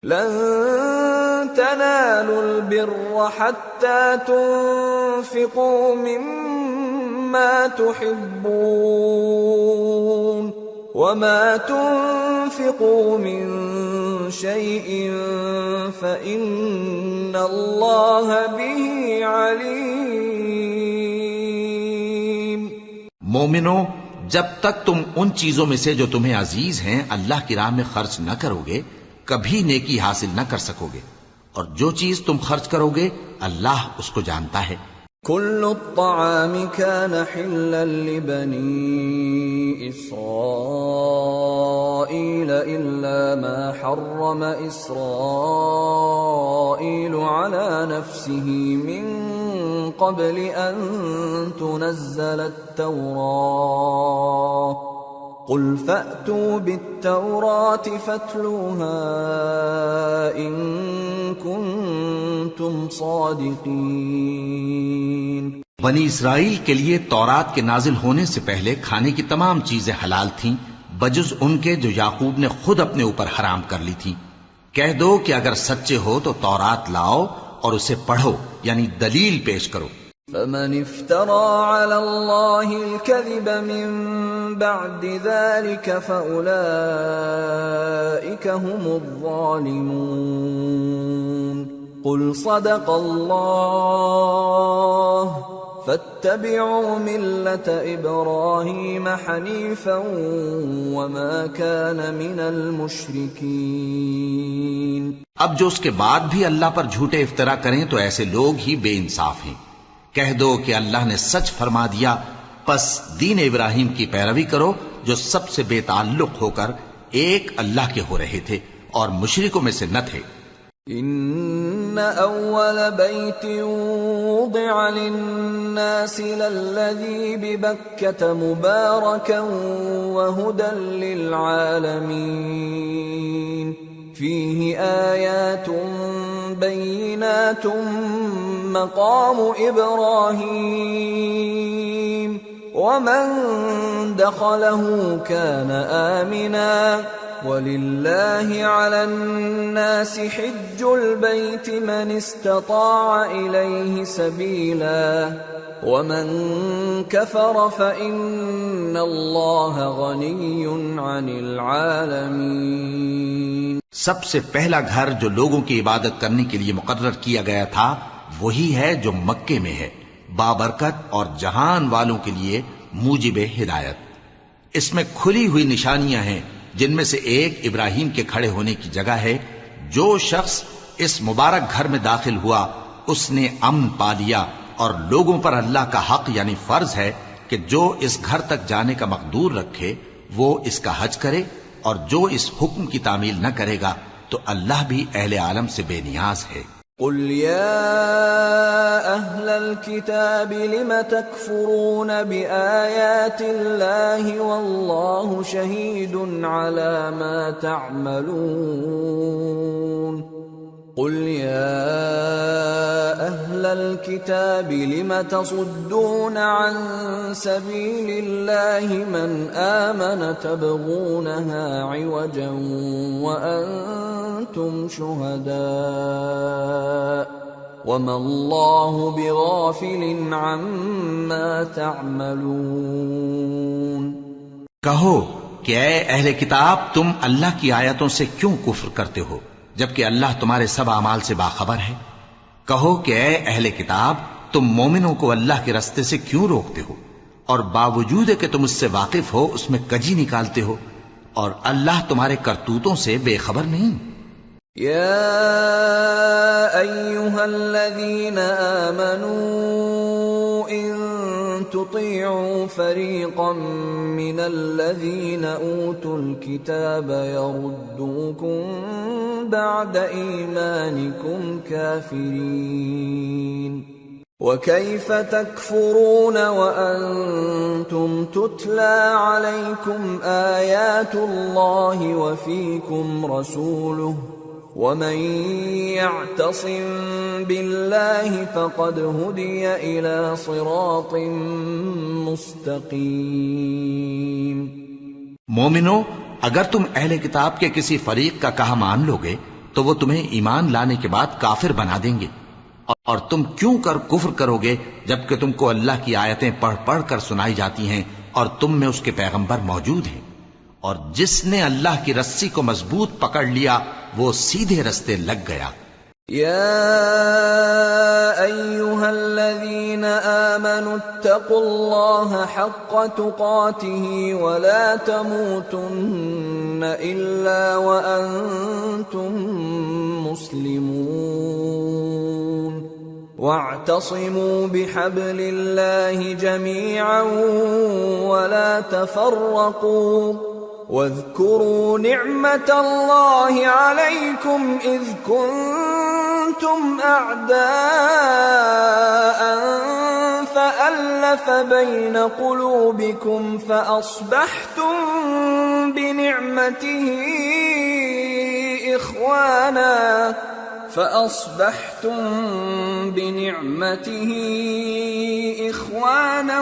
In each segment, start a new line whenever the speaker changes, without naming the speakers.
لن تنالوا البر حتى تنفقوا مما تحبون وما تنفقوا من شيء فإن الله به عليم.
مومنو، جب تک تم ان چیزوں میں سے جو تمہیں عزیز ہیں اللہ کی راہ میں خرچ نہ کرو گے کبھی نیکی حاصل نہ کر سکو گے، اور جو چیز تم خرچ کرو گے اللہ اس کو جانتا ہے.
كل الطعام كان حلا لبني إسرائيل إلا ما حرم إسرائيل على نفسه من قبل أن تنزل التوراة قل فأتوا بالتوراة فاتلوها إن كنتم صادقين.
بنی اسرائیل کے لیے تورات کے نازل ہونے سے پہلے کھانے کی تمام چیزیں حلال تھیں بجز ان کے جو یعقوب نے خود اپنے اوپر حرام کر لی تھی. کہہ دو کہ اگر سچے ہو تو تورات لاؤ اور اسے پڑھو، یعنی دلیل پیش کرو.
فمن افترى على الله الكذب من بعد ذلك فأولئك هم الظالمون. قل صدق الله فاتبعوا ملة إبراهيم حنيفا وما كان من المشركين.
اب جو اس کے بعد بھی اللہ پر جھوٹے افطرا کریں تو ایسے لوگ ہی بے انصاف ہیں. کہہ دو کہ اللہ نے سچ فرما دیا، پس دین ابراہیم کی پیروی کرو جو سب سے بے تعلق ہو کر ایک اللہ کے ہو رہے تھے اور مشرکوں میں سے نہ تھے.
ان اول بیت وضع للناس للذی ببکۃ مبارکا وہدی للعالمین فیہ آیات بینات مقام ابراہیم ومن دخلہ کان آمنا وَلِلَّهِ عَلَى النَّاسِ حِجُّ الْبَيْتِ مَنِ اسْتَطَاعَ إِلَيْهِ سَبِيلًا وَمَنْ كَفَرَ فَإِنَّ اللَّهَ غَنِيٌّ عَنِ الْعَالَمِينَ.
سب سے پہلا گھر جو لوگوں کی عبادت کرنے کے لیے مقرر کیا گیا تھا وہی ہے جو مکے میں ہے، بابرکت اور جہان والوں کے لیے موجب ہدایت. اس میں کھلی ہوئی نشانیاں ہیں جن میں سے ایک ابراہیم کے کھڑے ہونے کی جگہ ہے. جو شخص اس مبارک گھر میں داخل ہوا اس نے امن پا لیا، اور لوگوں پر اللہ کا حق یعنی فرض ہے کہ جو اس گھر تک جانے کا مقدور رکھے وہ اس کا حج کرے، اور جو اس حکم کی تعمیل نہ کرے گا تو اللہ بھی اہل عالم سے بے نیاز ہے.
قل يا أهل الكتاب لم تكفرون بآيات الله والله شهيد على ما تعملون. قل يا أهل الكتاب لم تصدون عن سبيل الله من آمن تبغونها عوجا وأنتم شهداء وما الله بغافل عما تعملون.
کہو کہ اے اہل کتاب تم اللہ کی آیتوں سے کیوں کفر کرتے ہو جبکہ اللہ تمہارے سب اعمال سے باخبر ہے. کہو کہ اے اہل کتاب تم مومنوں کو اللہ کے رستے سے کیوں روکتے ہو اور باوجود کہ تم اس سے واقف ہو اس میں کجی نکالتے ہو، اور اللہ تمہارے کرتوتوں سے بے خبر نہیں.
یا ایھا الذین آمنوا ان تطیعوا فریقا من الذین اوتوا الکتاب یردوکم بعد ایمانکم کافرین وَكَيْفَ تَكْفُرُونَ وَأَنْتُمْ تُتْلَى عَلَيْكُمْ آيَاتُ اللَّهِ وَفِيكُمْ رَسُولُهُ وَمَنْ يَعْتَصِمْ بِاللَّهِ فَقَدْ هُدِيَ إِلَى صِرَاطٍ مُسْتَقِيمٍ.
مومنو، اگر تم اہل کتاب کے کسی فریق کا کہا مان لو گے تو وہ تمہیں ایمان لانے کے بعد کافر بنا دیں گے، اور تم کیوں کر کفر کرو گے جبکہ تم کو اللہ کی آیتیں پڑھ پڑھ کر سنائی جاتی ہیں اور تم میں اس کے پیغمبر موجود ہیں۔ اور جس نے اللہ کی رسی کو مضبوط پکڑ لیا وہ سیدھے رستے لگ گیا۔
يا أيها الذين آمنوا اتقوا الله حق تقاته ولا تموتن إلا وأنتم مسلمون واعتصموا بحبل الله جميعا ولا تفرقوا واذكروا نعمة الله عليكم إذ كنتم أعداء فألف بين قلوبكم فأصبحتم بنعمته إخوانا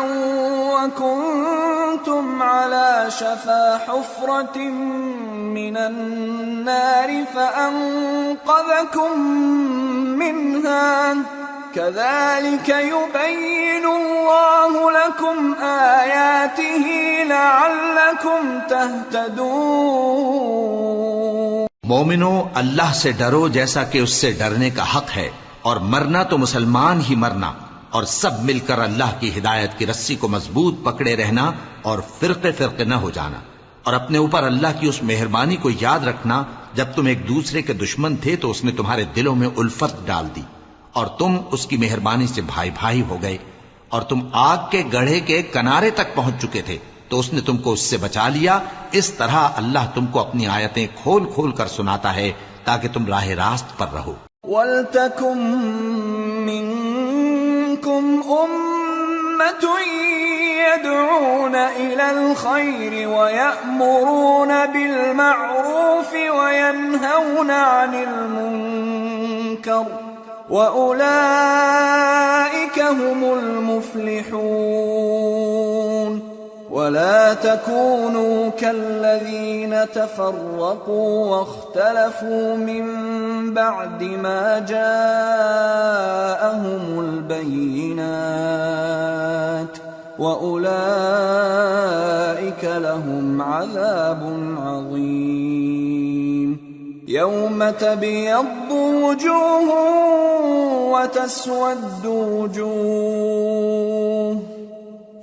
وكنتم على شفا حفرة من النار فأنقذكم منها كذلك يبين الله لكم آياته لعلكم تهتدون۔
مومنو، اللہ سے ڈرو جیسا کہ اس سے ڈرنے کا حق ہے، اور مرنا تو مسلمان ہی مرنا، اور سب مل کر اللہ کی ہدایت کی رسی کو مضبوط پکڑے رہنا اور فرقے فرقے نہ ہو جانا، اور اپنے اوپر اللہ کی اس مہربانی کو یاد رکھنا جب تم ایک دوسرے کے دشمن تھے تو اس نے تمہارے دلوں میں الفت ڈال دی اور تم اس کی مہربانی سے بھائی بھائی ہو گئے، اور تم آگ کے گڑھے کے کنارے تک پہنچ چکے تھے تو اس نے تم کو اس سے بچا لیا۔ اس طرح اللہ تم کو اپنی آیتیں کھول کھول کر سناتا ہے تاکہ تم راہ راست پر رہو۔
وَلْتَكُن مِّنكُمْ أُمَّةٌ يَدْعُونَ إِلَى الْخَيْرِ وَيَأْمُرُونَ بِالْمَعْرُوفِ وَيَنْهَوْنَ عَنِ الْمُنكَرِ وَأُولَئِكَ هُمُ الْمُفْلِحُونَ۔ ولا تكونوا كالذين تفرقوا واختلفوا من بعد ما جاءهم البينات وأولئك لهم عذاب عظيم۔ يوم تبيض وجوه وتسود وجوه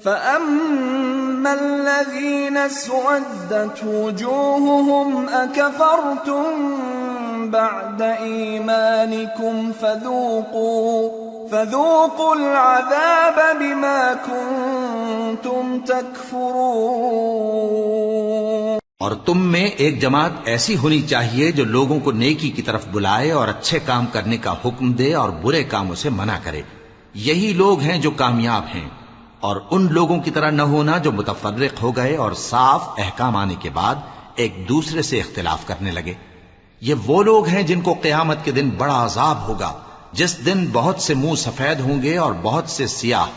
فأما الذين اسودت وجوههم أكفرتم بعد إيمانكم فذوقوا العذاب بما كنتم تكفرون۔
اور تم میں ایک جماعت ایسی ہونی چاہیے جو لوگوں کو نیکی کی طرف بلائے اور اچھے کام کرنے کا حکم دے اور برے کاموں سے منع کرے، یہی لوگ ہیں جو کامیاب ہیں۔ اور ان لوگوں کی طرح نہ ہونا جو متفرق ہو گئے اور صاف احکام آنے کے بعد ایک دوسرے سے اختلاف کرنے لگے۔ یہ وہ لوگ ہیں جن کو قیامت کے دن بڑا عذاب ہوگا، جس دن بہت سے منہ سفید ہوں گے اور بہت سے سیاہ۔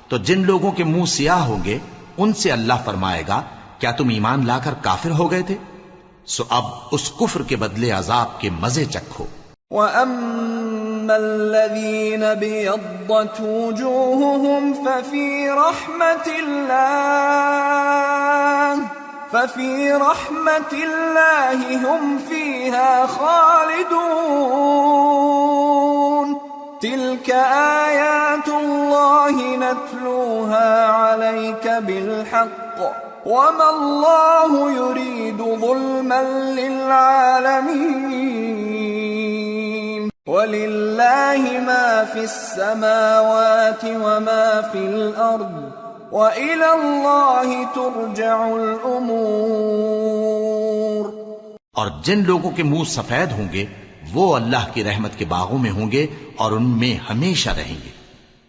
تو جن لوگوں کے منہ سیاہ ہوں گے ان سے اللہ فرمائے گا، کیا تم ایمان لا کر کافر ہو گئے تھے؟ سو اب اس کفر کے بدلے عذاب کے مزے چکھو۔
وَأَمَّا الَّذِينَ بِيَضَّتْ وُجُوهُهُمْ فَفِي رَحْمَةِ اللَّهِ هُمْ فِيهَا خَالِدُونَ۔ تِلْكَ آيَاتُ اللَّهِ نَتْلُوهَا عَلَيْكَ بِالْحَقِّ وَمَا اللَّهُ يُرِيدُ ظُلْمًا لِّلْعَالَمِينَ۔ وَلِلَّهِ مَا فِي السَّمَاوَاتِ وَمَا فِي الْأَرْضِ وَإِلَى اللَّهِ تُرْجَعُ الْأُمُورُ۔
اور جن لوگوں کے منہ سفید ہوں گے وہ اللہ کی رحمت کے باغوں میں ہوں گے اور ان میں ہمیشہ رہیں گے۔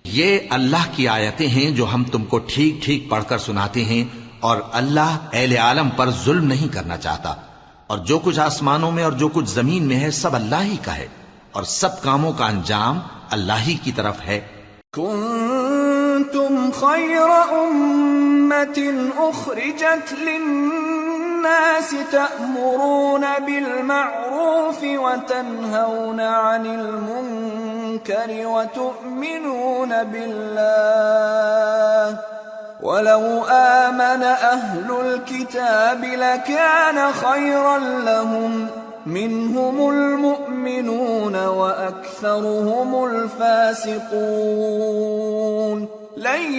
یہ اللہ کی آیتیں ہیں جو ہم تم کو ٹھیک ٹھیک پڑھ کر سناتے ہیں، اور اللہ اہل عالم پر ظلم نہیں کرنا چاہتا، اور جو کچھ آسمانوں میں اور جو کچھ زمین میں ہے سب اللہ ہی کا ہے، اور سب کاموں کا انجام اللہ ہی کی طرف ہے۔
کنتم خیر امت اخرجت للناس الناس تأمرون بالمعروف وتنهون عن المنكر وتؤمنون بالله ولو آمن أهل الكتاب لكان خيرا لهم منهم المؤمنون وأكثرهم الفاسقون لن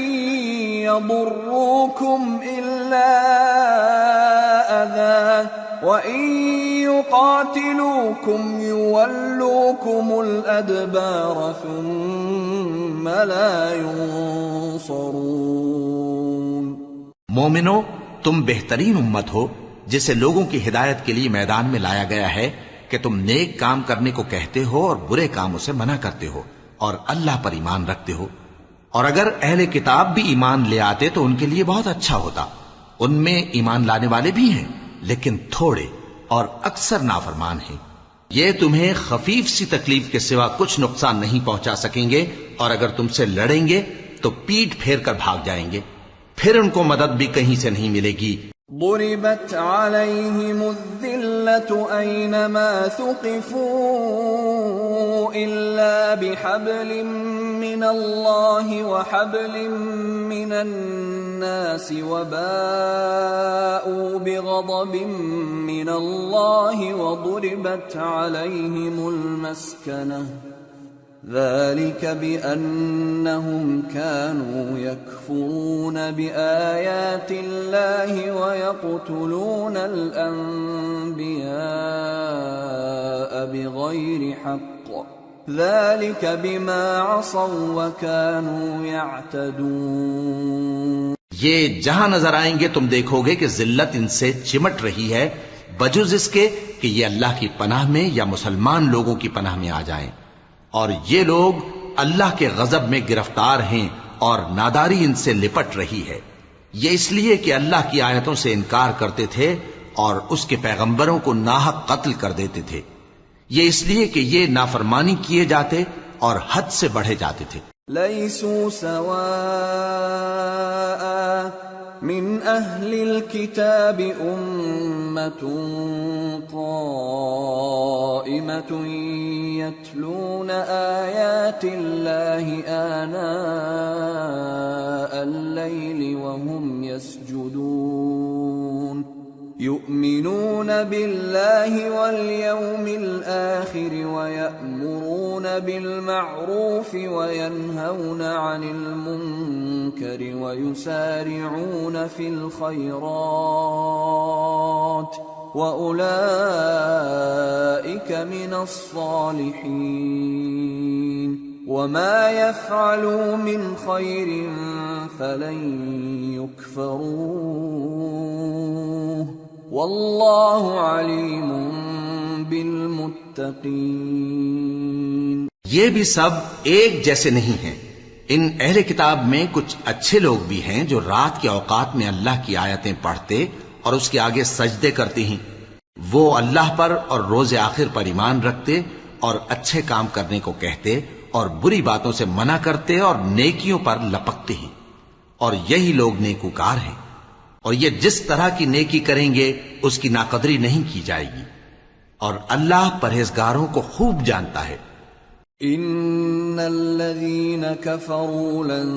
يضروكم إلا أذى وإن يقاتلوكم يولوكم الأدبار ثم لا ينصرون.
مومنو، تم بہترین امت ہو جسے لوگوں کی ہدایت کے لیے میدان میں لایا گیا ہے کہ تم نیک کام کرنے کو کہتے ہو اور برے کاموں سے منع کرتے ہو اور اللہ پر ایمان رکھتے ہو. اور اگر اہل کتاب بھی ایمان لے آتے تو ان کے لیے بہت اچھا ہوتا. ان میں ایمان لانے والے بھی ہیں لیکن تھوڑے اور اکثر نافرمان ہیں. یہ تمہیں خفیف سی تکلیف کے سوا کچھ نقصان نہیں پہنچا سکیں گے، اور اگر تم سے لڑیں گے تو پیٹ پھیر کر بھاگ جائیں گے، پھر ان کو مدد بھی کہیں سے نہیں ملے گی.
ضربت عليهم الذلة أينما ثقفوا إلا بحبل من الله وحبل من الناس وباءوا بغضب من الله وضربت عليهم المسكنة ذلك بأنهم كانوا يكفرون بآيات الله ويقتلون الأنبياء بغير حق ذلك بما عصوا وكانوا يعتدون.
یہ جہاں نظر آئیں گے تم دیکھو گے کہ ذلت ان سے چمٹ رہی ہے بجز اس کے کہ یہ اللہ کی پناہ میں یا مسلمان لوگوں کی پناہ میں آ جائیں. اور یہ لوگ اللہ کے غضب میں گرفتار ہیں اور ناداری ان سے لپٹ رہی ہے. یہ اس لیے کہ اللہ کی آیتوں سے انکار کرتے تھے اور اس کے پیغمبروں کو ناحق قتل کر دیتے تھے. یہ اس لیے کہ یہ نافرمانی کیے جاتے اور حد سے بڑھے جاتے تھے.
لیسوا سواء من اہل الكتاب امة قائمة يتلون آیات اللہ آناء الليل وهم يسجدون يؤمنون بالله واليوم الآخر ويأمرون بالمعروف وينهون عن المنكر ويسارعون في الخيرات وأولئك من الصالحين وما يفعلوا من خير فلن يكفروه واللہ علیم بالمتقین.
یہ بھی سب ایک جیسے نہیں ہیں. ان اہل کتاب میں کچھ اچھے لوگ بھی ہیں جو رات کے اوقات میں اللہ کی آیتیں پڑھتے اور اس کے آگے سجدے کرتے ہیں. وہ اللہ پر اور روز آخر پر ایمان رکھتے اور اچھے کام کرنے کو کہتے اور بری باتوں سے منع کرتے اور نیکیوں پر لپکتے ہیں، اور یہی لوگ نیکوکار ہیں. اور یہ جس طرح کی نیکی کریں گے اس کی ناقدری نہیں کی جائے گی، اور اللہ پرہیزگاروں کو خوب جانتا ہے.
ان الذين كفروا لن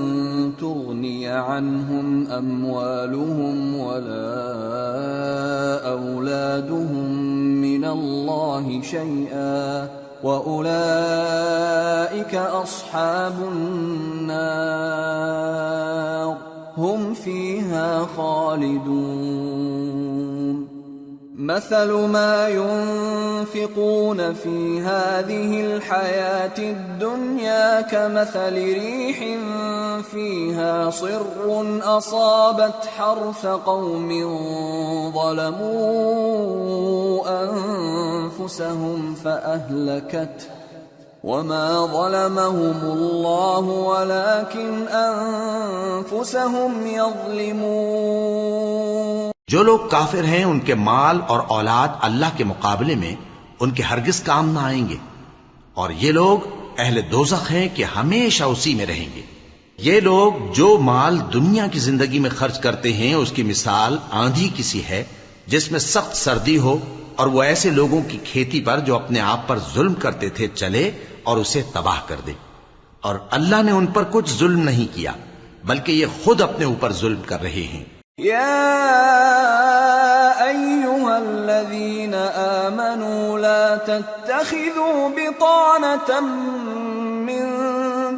تغني عنهم اموالهم ولا اولادهم من الله شيئا واولئك اصحاب النار هم فيها خالدون. مثل ما ينفقون في هذه الحياة الدنيا كمثل ريح فيها صر أصابت حرث قوم ظلموا أنفسهم فأهلكته وما ظلمهم الله ولكن أنفسهم يظلمون.
جو لوگ کافر ہیں ان کے مال اور اولاد اللہ کے مقابلے میں ان کے ہرگز کام نہ آئیں گے، اور یہ لوگ اہل دوزخ ہیں کہ ہمیشہ اسی میں رہیں گے. یہ لوگ جو مال دنیا کی زندگی میں خرچ کرتے ہیں اس کی مثال آندھی کی سی ہے جس میں سخت سردی ہو، اور وہ ایسے لوگوں کی کھیتی پر جو اپنے آپ پر ظلم کرتے تھے چلے اور اسے تباہ کر دے۔ اور اللہ نے ان پر کچھ ظلم نہیں کیا، بلکہ یہ خود اپنے اوپر ظلم کر رہے ہیں۔
يا أيها الذين آمنوا لا تتخذوا بطانة من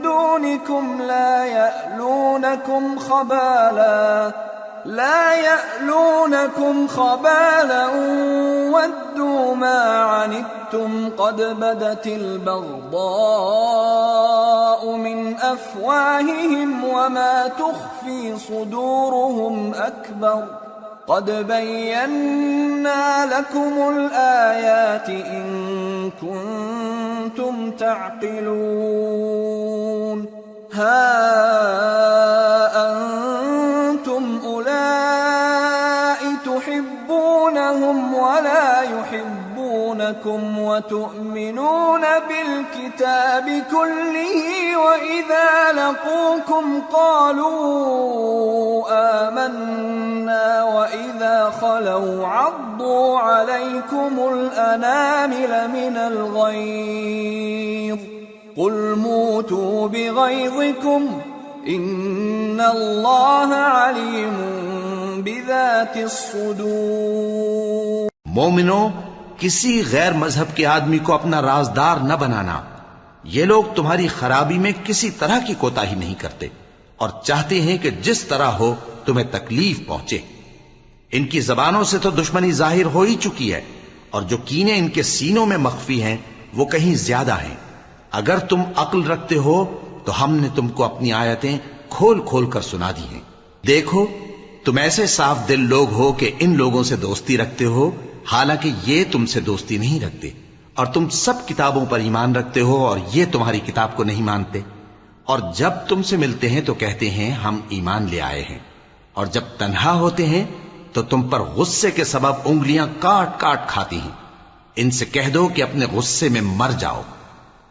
دونكم لا يألونكم خبالا ودوا ما عنتم قد بدت البغضاء من أفواههم وما تخفي صدورهم أكبر قد بينا لكم الآيات إن كنتم تعقلون ها أنتم أولئك تحبونهم ولا يحبونكم وتؤمنون بالكتاب كله وإذا لقوكم قالوا آمنا وإذا خلوا عضوا عليكم الأنامل من الغيظ قل موتوا بغيظكم إن الله عليم بذات الصدور۔
مومنو، کسی غیر مذہب کے آدمی کو اپنا رازدار نہ بنانا۔ یہ لوگ تمہاری خرابی میں کسی طرح کی کوتاہی نہیں کرتے اور چاہتے ہیں کہ جس طرح ہو تمہیں تکلیف پہنچے۔ ان کی زبانوں سے تو دشمنی ظاہر ہو ہی چکی ہے، اور جو کینے ان کے سینوں میں مخفی ہیں وہ کہیں زیادہ ہیں۔ اگر تم عقل رکھتے ہو تو ہم نے تم کو اپنی آیتیں کھول کھول کر سنا دی ہیں۔ دیکھو، تم ایسے صاف دل لوگ ہو کہ ان لوگوں سے دوستی رکھتے ہو، حالانکہ یہ تم سے دوستی نہیں رکھتے، اور تم سب کتابوں پر ایمان رکھتے ہو اور یہ تمہاری کتاب کو نہیں مانتے، اور جب تم سے ملتے ہیں تو کہتے ہیں ہم ایمان لے آئے ہیں، اور جب تنہا ہوتے ہیں تو تم پر غصے کے سبب انگلیاں کاٹ کاٹ کھاتی ہیں۔ ان سے کہہ دو کہ اپنے غصے میں مر جاؤ،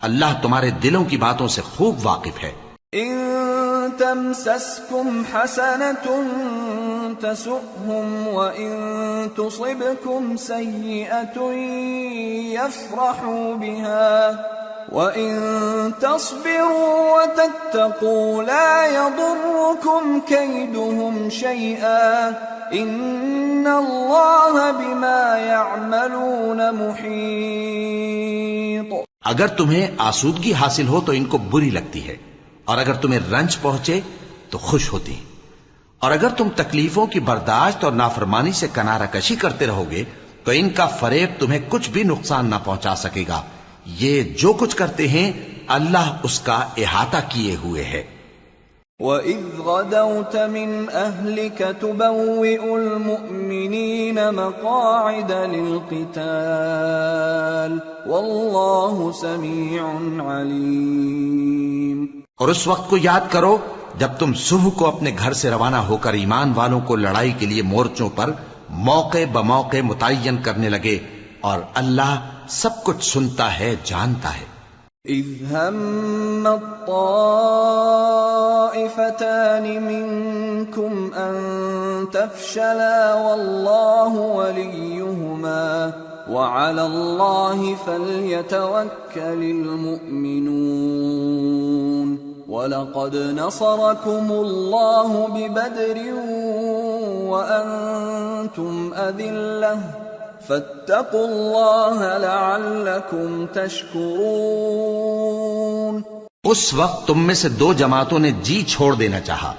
اللہ تمہارے دلوں کی باتوں سے خوب واقف ہے۔
إن تمسسكم حسنة تسؤهم وإن تصبكم سيئة يفرحوا بها وإن تصبروا وتتقوا لا يضركم كيدهم شيئا إن الله بما يعملون محيط۔
اگر تمہیں آسودگی حاصل ہو تو ان کو بری لگتی ہے، اور اگر تمہیں رنج پہنچے تو خوش ہوتی ہیں، اور اگر تم تکلیفوں کی برداشت اور نافرمانی سے کنارہ کشی کرتے رہو گے تو ان کا فریب تمہیں کچھ بھی نقصان نہ پہنچا سکے گا۔ یہ جو کچھ کرتے ہیں اللہ اس کا احاطہ کیے ہوئے ہے۔
وَإِذْ غَدَوْتَ مِنْ أَهْلِكَ تُبَوِّئُ الْمُؤْمِنِينَ مَقَاعِدَ لِلْقِتَالِ وَاللَّهُ سَمِيعٌ عَلِيمٌ۔
اور اس وقت کو یاد کرو جب تم صبح کو اپنے گھر سے روانہ ہو کر ایمان والوں کو لڑائی کے لیے مورچوں پر موقع بموقع متعین کرنے لگے، اور اللہ سب کچھ سنتا ہے، جانتا ہے۔
اذ هم الطائفتان منكم ان تفشلا والله وليهما وعلى الله فليتوكل المؤمنون وَلَقَدْ نَصَرَكُمُ اللَّهُ بِبَدْرٍ وَأَنْتُمْ أَذِلَّةٌ فَاتَّقُوا اللَّهَ لَعَلَّكُمْ تَشْكُرُونَ۔
اس وقت تم میں سے دو جماعتوں نے جی چھوڑ دینا چاہا،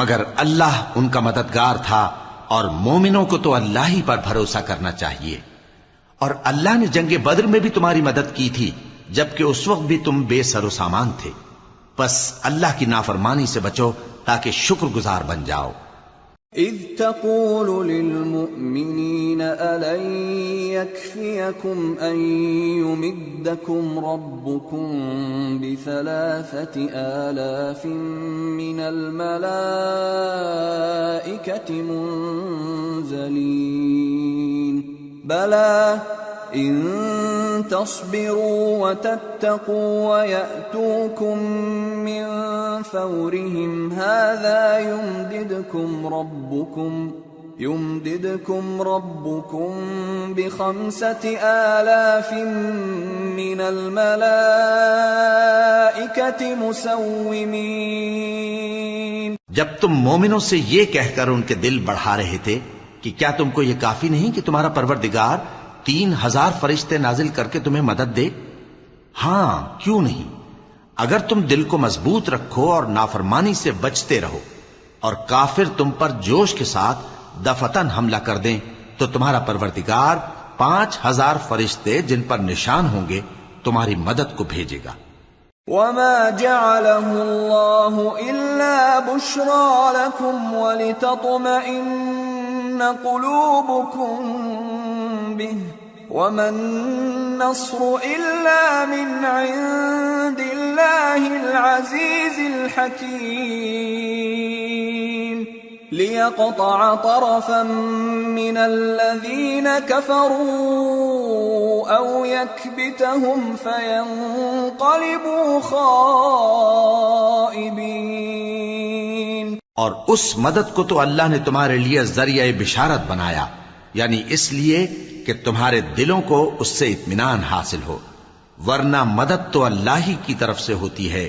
مگر اللہ ان کا مددگار تھا، اور مومنوں کو تو اللہ ہی پر بھروسہ کرنا چاہیے۔ اور اللہ نے جنگ بدر میں بھی تمہاری مدد کی تھی، جبکہ اس وقت بھی تم بے سر و سامان تھے۔ بس اللہ کی نافرمانی سے بچو تاکہ شکر گزار بن جاؤ۔
اذ تقول للمؤمنین ألن يكفيكم أن يمدكم ربكم ب3,000 من الملائكة منزلين بلى إن تصبروا وتتقوا ويأتوكم من فورهم هذا يمددكم يمددكم ربكم ب5,000 من الملائكة مسومين.
جب تم مومنوں سے یہ کہہ کر ان کے دل بڑھا رہے تھے کہ کیا تم کو یہ کافی نہیں کہ تمہارا پروردگار 3,000 فرشتے نازل کر کے تمہیں مدد دے؟ ہاں، کیوں نہیں؟ اگر تم دل کو مضبوط رکھو اور نافرمانی سے بچتے رہو اور کافر تم پر جوش کے ساتھ دفتن حملہ کر دیں تو تمہارا پروردگار 5,000 فرشتے جن پر نشان ہوں گے تمہاری مدد کو بھیجے گا.
وما جعله الله إلا بشرى لكم ولتطمئن قلوبكم به وما النصر إلا من عند الله العزيز الحكيم ليقطع طرفا من الذين كفروا أو يكبتهم فينقلبوا خائبين.
اور اس مدد کو تو اللہ نے تمہارے لیے ذریعہ بشارت بنایا، یعنی اس لیے کہ تمہارے دلوں کو اس سے اطمینان حاصل ہو، ورنہ مدد تو اللہ ہی کی طرف سے ہوتی ہے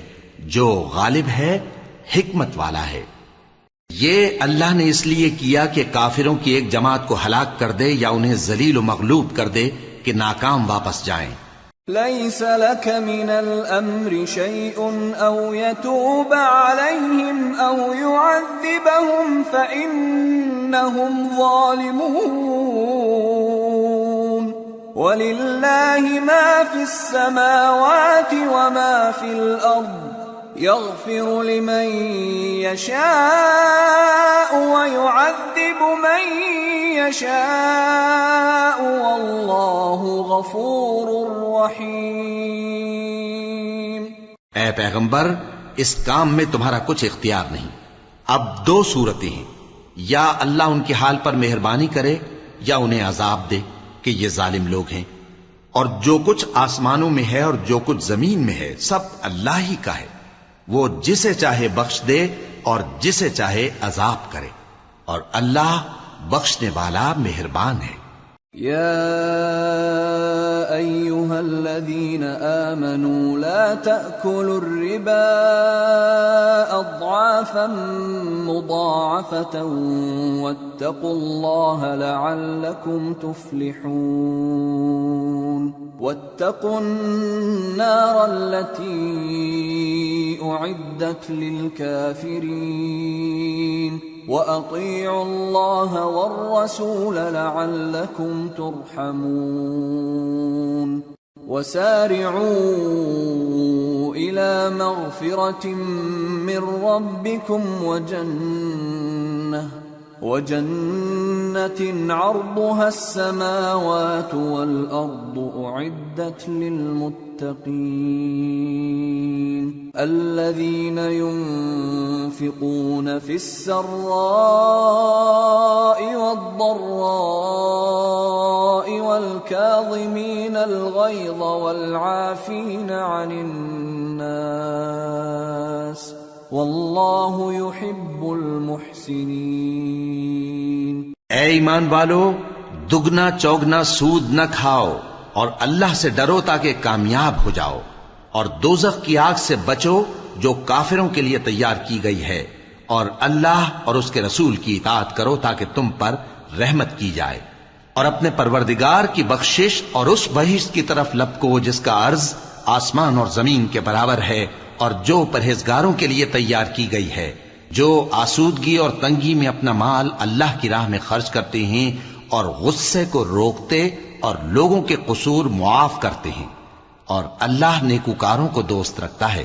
جو غالب ہے، حکمت والا ہے. یہ اللہ نے اس لیے کیا کہ کافروں کی ایک جماعت کو ہلاک کر دے یا انہیں ذلیل و مغلوب کر دے کہ ناکام واپس جائیں.
ليس لك من الأمر شيء أو يتوب عليهم أو يعذبهم فإنهم ظالمون ولله ما في السماوات وما في الأرض يغفر لمن يشاء ويعذب من يشاء والله غفور رحيم.
اے پیغمبر، اس کام میں تمہارا کچھ اختیار نہیں. اب 2 صورتیں ہیں، یا اللہ ان کے حال پر مہربانی کرے یا انہیں عذاب دے کہ یہ ظالم لوگ ہیں، اور جو کچھ آسمانوں میں ہے اور جو کچھ زمین میں ہے سب اللہ ہی کا ہے. وہ جسے چاہے بخش دے اور جسے چاہے عذاب کرے، اور اللہ بخشنے والا مہربان ہے.
يا أيها الذين آمنوا لا تأكلوا الربا أضعافا مضاعفة واتقوا الله لعلكم تفلحون. واتقوا النار التي أعدت للكافرين وأطيعوا الله والرسول لعلكم ترحمون. وسارعوا إلى مغفرة من ربكم وجنة عرضها السماوات والأرض أعدت للمتقين الذين ينفقون في السراء والضراء والكاظمين الغيظ والعافين عن الناس واللہ يحب المحسنین.
اے ایمان والو، دگنا چوگنا سود نہ کھاؤ اور اللہ سے ڈرو تاکہ کامیاب ہو جاؤ، اور دوزخ کی آگ سے بچو جو کافروں کے لیے تیار کی گئی ہے، اور اللہ اور اس کے رسول کی اطاعت کرو تاکہ تم پر رحمت کی جائے، اور اپنے پروردگار کی بخشش اور اس بہشت کی طرف لپکو جس کا عرض آسمان اور زمین کے برابر ہے، اور جو پرہیزگاروں کے لیے تیار کی گئی ہے، جو آسودگی اور تنگی میں اپنا مال اللہ کی راہ میں خرچ کرتے ہیں اور غصے کو روکتے اور لوگوں کے قصور معاف کرتے ہیں، اور اللہ نیکوکاروں کو دوست رکھتا ہے.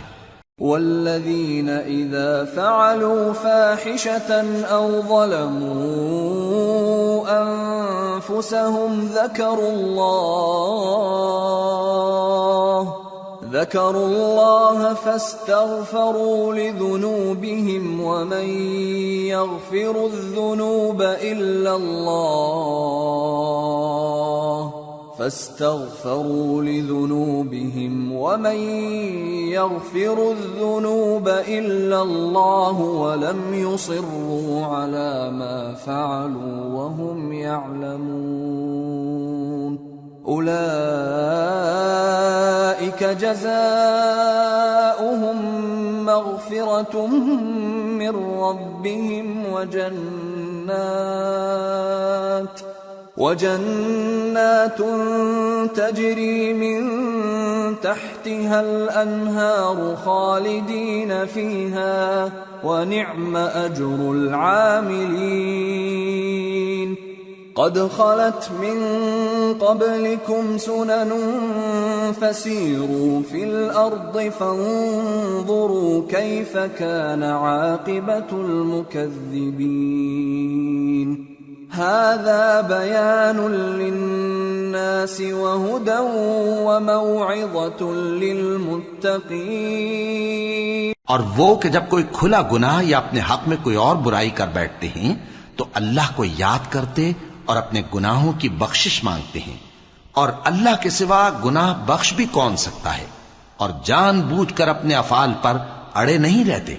والذین اذا فعلوا فاحشة او ظلموا انفسهم ذكروا الله فاستغفروا لذنوبهم ومن يغفر الذنوب إلا الله فاستغفروا لذنوبهم ومن يغفر الذنوب إلا الله ولم يصروا على ما فعلوا وهم يعلمون أولئك جزاؤهم مغفرة من ربهم وجنات تجري من تحتها الأنهار خالدين فيها ونعم أجر العاملين قد خلت من قبلكم سنن فسيروا في الأرض فانظروا كيف كان عاقبة المكذبين هذا بيان للناس وهدى وموعظة للمتقين۔
اور وہ کہ جب کوئی کھلا گناہ یا اپنے حق میں کوئی اور برائی کر بیٹھتے ہیں تو اللہ کو یاد کرتے اور اپنے گناہوں کی بخشش مانگتے ہیں، اور اللہ کے سوا گناہ بخش بھی کون سکتا ہے، اور جان بوجھ کر اپنے افعال پر اڑے نہیں رہتے۔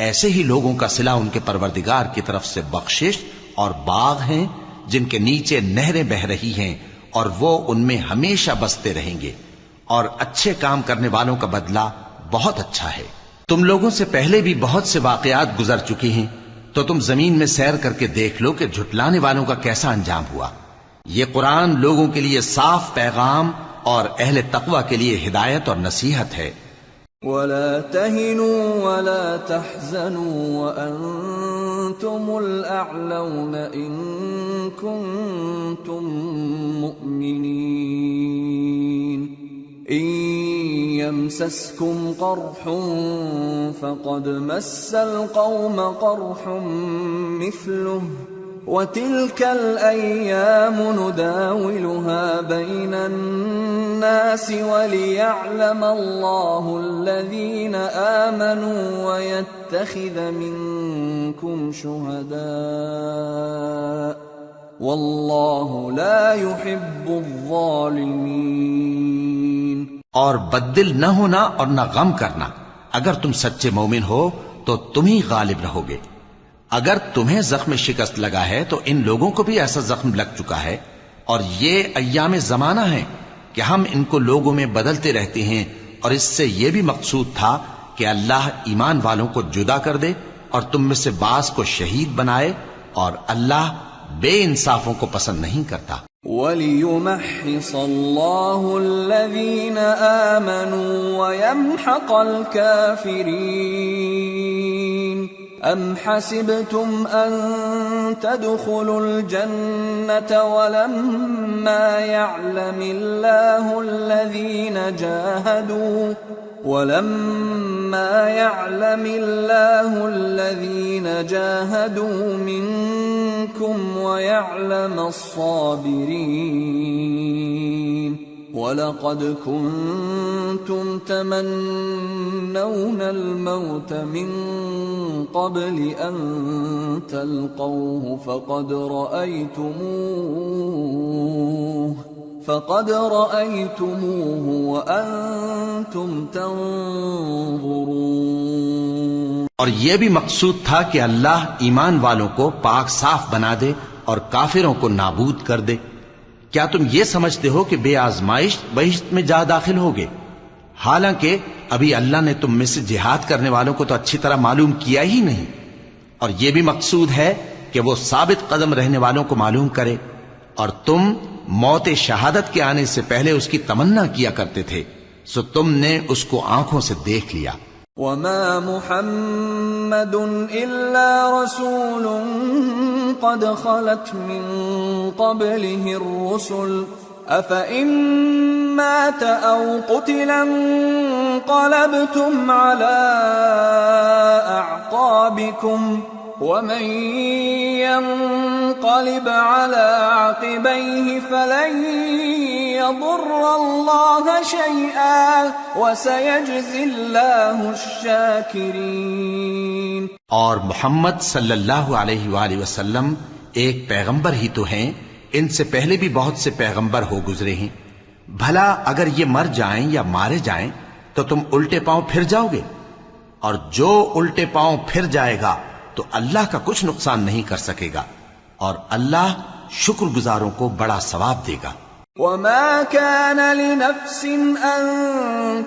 ایسے ہی لوگوں کا صلہ ان کے پروردگار کی طرف سے بخشش اور باغ ہیں جن کے نیچے نہریں بہ رہی ہیں، اور وہ ان میں ہمیشہ بستے رہیں گے، اور اچھے کام کرنے والوں کا بدلہ بہت اچھا ہے۔ تم لوگوں سے پہلے بھی بہت سے واقعات گزر چکے ہیں، تو تم زمین میں سیر کر کے دیکھ لو کہ جھٹلانے والوں کا کیسا انجام ہوا۔ یہ قرآن لوگوں کے لیے صاف پیغام اور اہل تقوی کے لیے ہدایت اور نصیحت ہے۔
وَلَا تَهِنُوا وَلَا تَحْزَنُوا وَأَنْتُمُ الْأَعْلَوْنَ إِن كُنتُم مُّؤْمِنِينَ إِن يَمْسَسْكُمْ قَرْحٌ فَقَدْ مَسَّ الْقَوْمَ قَرْحٌ مِثْلُهُ وَتِلْكَ الْأَيَّامُ نُدَاوِلُهَا بَيْنَ النَّاسِ وَلِيَعْلَمَ اللَّهُ الَّذِينَ آمَنُوا وَيَتَّخِذَ مِنكُمْ شُهَدَاءَ وَاللَّهُ لَا يُحِبُّ الظَّالِمِينَ۔
اور بددل نہ ہونا اور نہ غم کرنا، اگر تم سچے مومن ہو تو تم ہی غالب رہو گے۔ اگر تمہیں زخم شکست لگا ہے تو ان لوگوں کو بھی ایسا زخم لگ چکا ہے، اور یہ ایام زمانہ ہیں کہ ہم ان کو لوگوں میں بدلتے رہتے ہیں، اور اس سے یہ بھی مقصود تھا کہ اللہ ایمان والوں کو جدا کر دے اور تم میں سے بعض کو شہید بنائے، اور اللہ بے انصافوں کو پسند نہیں کرتا۔
وَلِيُمَحِّصَ اللَّهُ الَّذِينَ آمَنُوا وَيَمْحَقَ الْكَافِرِينَ أَمْ حَسِبْتُمْ أَن تَدْخُلُوا الْجَنَّةَ وَلَمَّا يَعْلَمِ اللَّهُ الَّذِينَ جَاهَدُوا مِنكُمْ وَيَعْلَمَ الصَّابِرِينَ وَلَقَدْ كُنتُمْ تَمَنَّوْنَ الْمَوْتَ مِنْ قَبْلِ أَنْ تَلْقَوْهُ فَقَدْ رَأَيْتُمُوهُ وَأَنْتُمْ تَنْظُرُونَ۔
اور یہ بھی مقصود تھا کہ اللہ ایمان والوں کو پاک صاف بنا دے اور کافروں کو نابود کر دے۔ کیا تم یہ سمجھتے ہو کہ بے آزمائش بہشت میں جا داخل ہوگے؟ حالانکہ ابھی اللہ نے تم میں سے جہاد کرنے والوں کو تو اچھی طرح معلوم کیا ہی نہیں، اور یہ بھی مقصود ہے کہ وہ ثابت قدم رہنے والوں کو معلوم کرے، اور تم موت شہادت کے آنے سے پہلے اس کی تمنا کیا کرتے تھے، سو تم نے اس کو آنکھوں سے دیکھ لیا۔
وَمَا مُحَمَّدٌ إِلَّا رَسُولٌ قَدْ خَلَتْ مِن قَبْلِهِ الرُّسُلُ أَفَإِن مَّاتَ أَوْ قُتِلَ انقَلَبْتُمْ عَلَىٰ أَعْقَابِكُمْ وَمَن يَنقَلِبْ عَلَىٰ عَقِبَيْهِ فَلَن يَضُرَّ اللَّهَ شَيْئًا وَسَيَجْزِي اللَّهُ الشَّاكِرِينَ۔
اور محمد صلی اللہ علیہ وآلہ وسلم ایک پیغمبر ہی تو ہیں، ان سے پہلے بھی بہت سے پیغمبر ہو گزرے ہیں، بھلا اگر یہ مر جائیں یا مارے جائیں تو تم الٹے پاؤں پھر جاؤ گے؟ اور جو الٹے پاؤں پھر جائے گا تو اللہ کا کچھ نقصان نہیں کر سکے گا، اور اللہ شکر گزاروں کو بڑا ثواب دے گا۔
وما كان لنفس أن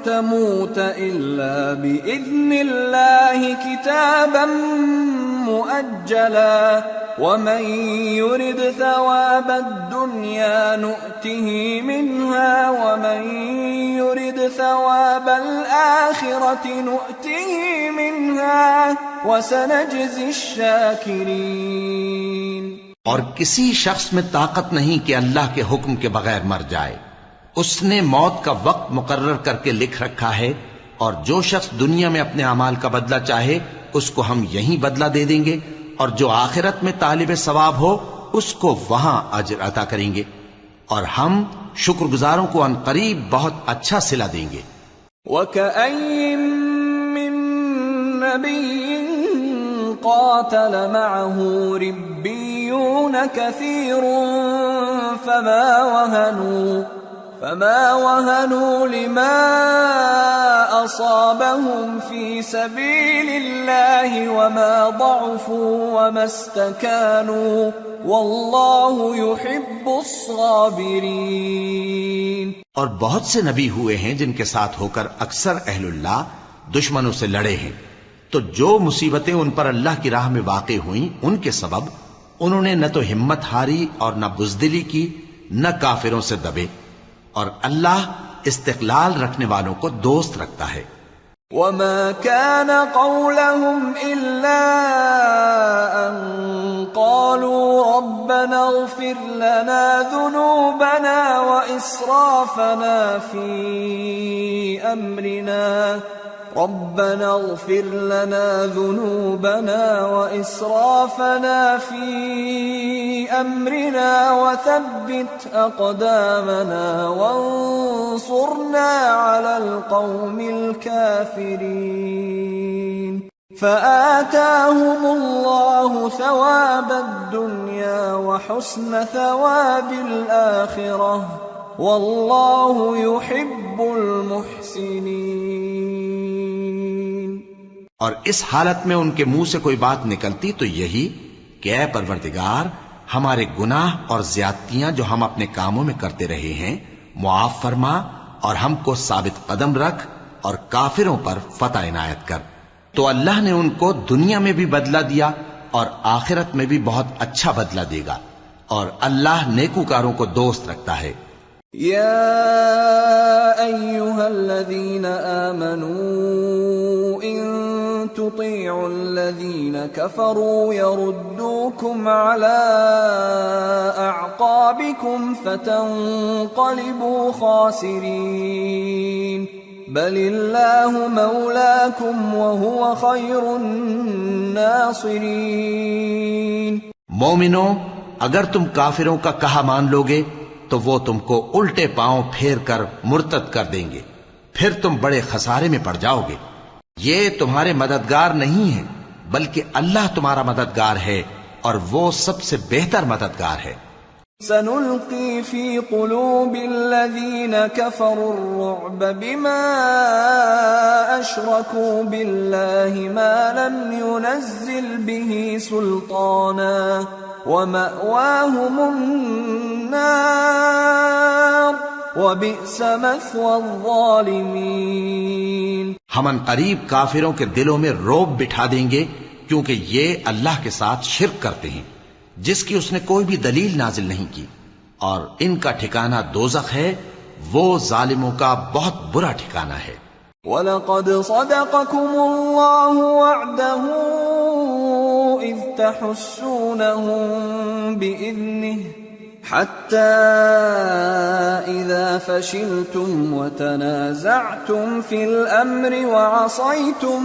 تموت إلا بإذن الله كتابا مؤجلا ومن يرد ثواب الدنيا نؤته منها ومن يرد ثواب الآخرة نؤته منها وسنجزي الشاكرين۔
اور کسی شخص میں طاقت نہیں کہ اللہ کے حکم کے بغیر مر جائے، اس نے موت کا وقت مقرر کر کے لکھ رکھا ہے، اور جو شخص دنیا میں اپنے اعمال کا بدلہ چاہے اس کو ہم یہیں بدلہ دے دیں گے، اور جو آخرت میں طالب ثواب ہو اس کو وہاں اجر عطا کریں گے، اور ہم شکر گزاروں کو ان قریب بہت اچھا صلہ دیں گے۔
وَكَأَيٍّ مِّن نَّبِيٍّ قاتل معه ربيون كثير فما وهنوا لما أصابهم في سبيل الله وما ضعفوا وما استكانوا والله يحب الصابرين۔
اور بہت سے نبی ہوئے ہیں جن کے ساتھ ہو کر اکثر اہل اللہ دشمنوں سے لڑے ہیں، تو جو مصیبتیں ان پر اللہ کی راہ میں واقع ہوئیں ان کے سبب انہوں نے نہ تو ہمت ہاری اور نہ بزدلی کی، نہ کافروں سے دبے، اور اللہ استقلال رکھنے والوں کو دوست رکھتا ہے۔
وما كان قولهم إلا أن قالوا ربنا اغفر لنا ذنوبنا وإسرافنا في أمرنا ربنا اغفر لنا ذنوبنا وإسرافنا في أمرنا وثبت أقدامنا وانصرنا على القوم الكافرين فآتاهم الله ثواب الدنيا وحسن ثواب الآخرة والله يحب المحسنين۔
اور اس حالت میں ان کے منہ سے کوئی بات نکلتی تو یہی کہ اے پروردگار، ہمارے گناہ اور زیادتیاں جو ہم اپنے کاموں میں کرتے رہے ہیں معاف فرما، اور ہم کو ثابت قدم رکھ، اور کافروں پر فتح عنایت کر۔ تو اللہ نے ان کو دنیا میں بھی بدلہ دیا اور آخرت میں بھی بہت اچھا بدلہ دے گا، اور اللہ نیکوکاروں کو دوست رکھتا ہے۔
يا أيها الذين آمنوا إن تطيعوا الذين كفروا يردوكم على أعقابكم فتنقلبوا خاسرين بل الله مولاكم وهو خير الناصرين۔
مومنو، اگر تم کافروں کا کہا مان لوگے تو وہ تم کو الٹے پاؤں پھیر کر مرتد کر دیں گے، پھر تم بڑے خسارے میں پڑ جاؤ گے۔ یہ تمہارے مددگار نہیں ہیں بلکہ اللہ تمہارا مددگار ہے، اور وہ سب سے بہتر مددگار ہے۔
سنلقي في قلوب الذين كفروا الرعب بما أشركوا بالله ما لم ينزل به سلطانا ومأواهم النار وبئس مثوى الظالمين۔
ہم ان قریب کافروں کے دلوں میں رعب بٹھا دیں گے، کیونکہ یہ اللہ کے ساتھ شرک کرتے ہیں جس کی اس نے کوئی بھی دلیل نازل نہیں کی، اور ان کا ٹھکانہ دوزخ ہے، وہ ظالموں کا بہت برا ٹھکانہ ہے۔
وَلَقَدْ صَدَقَكُمُ اللَّهُ وَعْدَهُ إِذْ تَحُسُّونَهُم بِإِذْنِهِ حَتَّى إِذَا فَشِلْتُمْ وَتَنَازَعْتُمْ فِي الْأَمْرِ وَعَصَيْتُمْ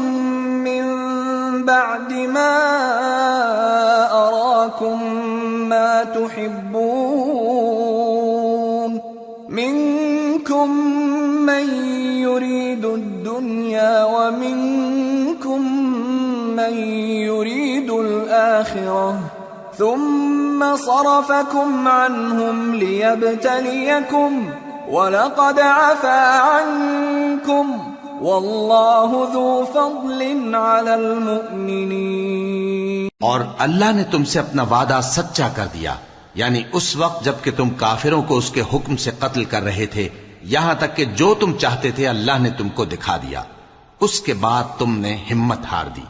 مِنْ بعد ما أراكم ما تحبون منكم من يريد الدنيا ومنكم من يريد الآخرة ثم ثم صرفكم عنهم ليبتليكم وَلَقَدْ عَفَا عَنْكُمْ وَاللَّهُ ذُو فَضْلٍ عَلَى الْمُؤْمِنِينَ۔
اور اللہ نے تم سے اپنا وعدہ سچا کر دیا، یعنی اس وقت جب کہ تم کافروں کو اس کے حکم سے قتل کر رہے تھے، یہاں تک کہ جو تم چاہتے تھے اللہ نے تم کو دکھا دیا۔ اس کے بعد تم نے ہمت ہار دی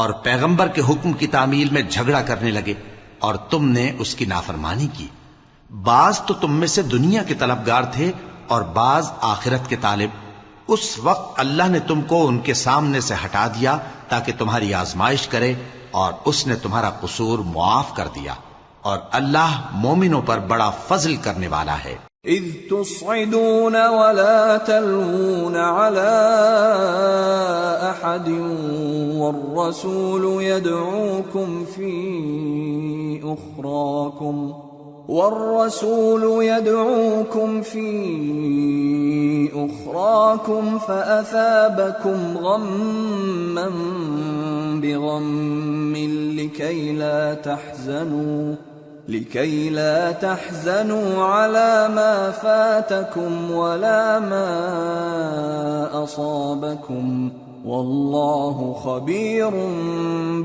اور پیغمبر کے حکم کی تعمیل میں جھگڑا کرنے لگے اور تم نے اس کی نافرمانی کی۔ بعض تو تم میں سے دنیا کے طلبگار تھے اور بعض آخرت کے طالب۔ اس وقت اللہ نے تم کو ان کے سامنے سے ہٹا دیا تاکہ تمہاری آزمائش کرے، اور اس نے تمہارا قصور معاف کر دیا، اور اللہ مومنوں پر بڑا فضل کرنے والا ہے۔
اذ تصعدون ولا تلوون على احد والرسول يدعوكم في أخراكم فأثابكم غما بغم لكي لا تحزنوا على ما فاتكم ولا ما أصابكم والله خبير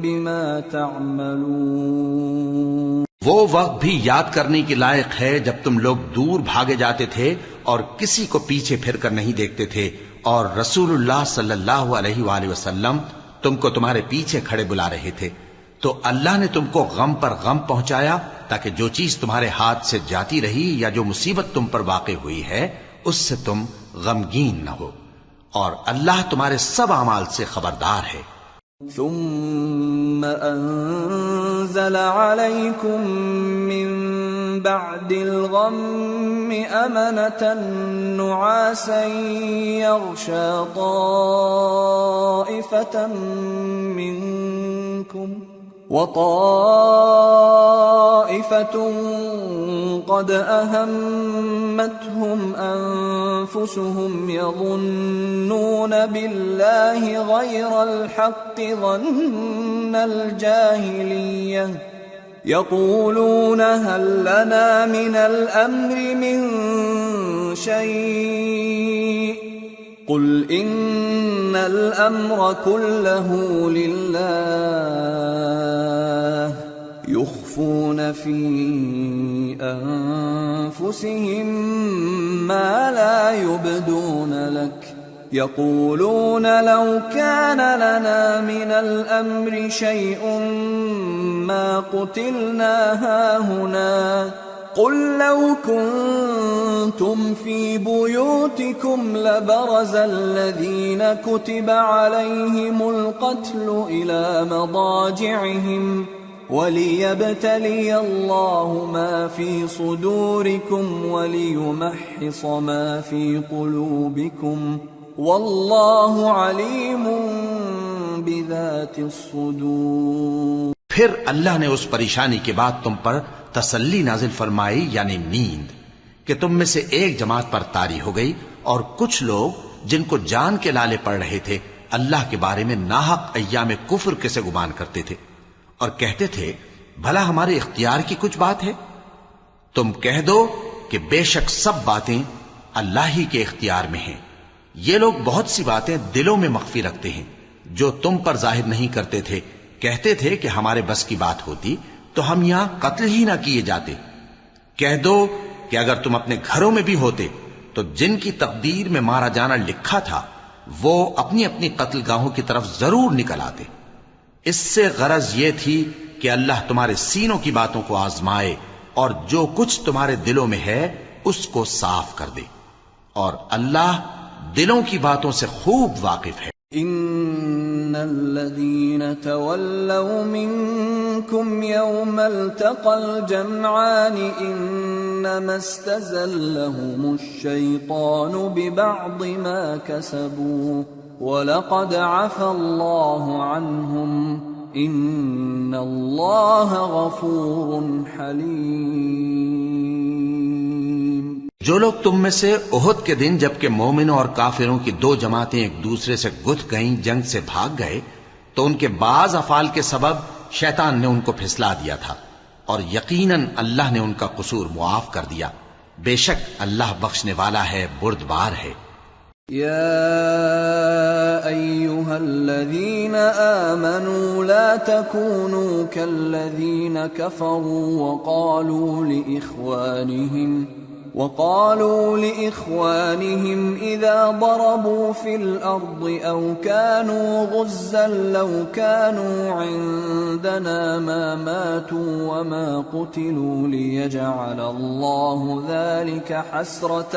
بما تعملون۔
وہ وقت بھی یاد کرنے کے لائق ہے جب تم لوگ دور بھاگے جاتے تھے اور کسی کو پیچھے پھر کر نہیں دیکھتے تھے، اور رسول اللہ صلی اللہ علیہ وآلہ وسلم تم کو تمہارے پیچھے کھڑے بلا رہے تھے، تو اللہ نے تم کو غم پر غم پہنچایا تاکہ جو چیز تمہارے ہاتھ سے جاتی رہی یا جو مصیبت تم پر واقع ہوئی ہے اس سے تم غمگین نہ ہو، اور اللہ تمہارے سب اعمال سے خبردار ہے۔
ثم أنزل عليكم من بعد الغم أمنة نعاسا يغشى طائفة منكم وطائفة قد أهمتهم أنفسهم يظنون بالله غير الحق ظن الجاهلية يقولون هل لنا من الأمر من شيء قل إن الأمر كله لله يخفون في أنفسهم ما لا يبدون لك يقولون لو كان لنا من الأمر شيء ما قتلنا هاهنا قل لو كنتم في بيوتكم لبرز الذين كتب عليهم القتل إلى مضاجعهم وليبتلي الله ما في صدوركم وليمحص ما في قلوبكم والله عليم بذات الصدور۔
پھر اللہ نے اس پریشانی کے بعد تم پر تسلی نازل فرمائی، یعنی نیند، کہ تم میں سے ایک جماعت پر طاری ہو گئی، اور کچھ لوگ جن کو جان کے لالے پڑ رہے تھے اللہ کے بارے میں ناحق ایام کفر کے سے گمان کرتے تھے اور کہتے تھے بھلا ہمارے اختیار کی کچھ بات ہے؟ تم کہہ دو کہ بے شک سب باتیں اللہ ہی کے اختیار میں ہیں۔ یہ لوگ بہت سی باتیں دلوں میں مخفی رکھتے ہیں جو تم پر ظاہر نہیں کرتے تھے۔ کہتے تھے کہ ہمارے بس کی بات ہوتی تو ہم یہاں قتل ہی نہ کیے جاتے۔ کہہ دو کہ اگر تم اپنے گھروں میں بھی ہوتے تو جن کی تقدیر میں مارا جانا لکھا تھا وہ اپنی اپنی قتل گاہوں کی طرف ضرور نکل آتے۔ اس سے غرض یہ تھی کہ اللہ تمہارے سینوں کی باتوں کو آزمائے اور جو کچھ تمہارے دلوں میں ہے اس کو صاف کر دے، اور اللہ دلوں کی باتوں سے خوب واقف ہے۔
ان الذين تولوا منكم يوم التقى الجمعان انما استزلهم الشيطان ببعض ما كسبوا ولقد عفى الله عنهم ان الله غفور حليم۔
جو لوگ تم میں سے احد کے دن جبکہ مومنوں اور کافروں کی دو جماعتیں ایک دوسرے سے گتھ گئیں جنگ سے بھاگ گئے تو ان کے بعض افعال کے سبب شیطان نے ان کو پھسلا دیا تھا، اور یقیناً اللہ نے ان کا قصور معاف کر دیا، بے شک اللہ بخشنے والا ہے، بردبار ہے۔
يا أيها الذين آمنوا لا تكونوا كالذين كفروا وقالوا لإخوانهم إذا ضربوا في الأرض أو كانوا غزا لو كانوا عندنا ما ماتوا وما قتلوا ليجعل الله ذلك حسرة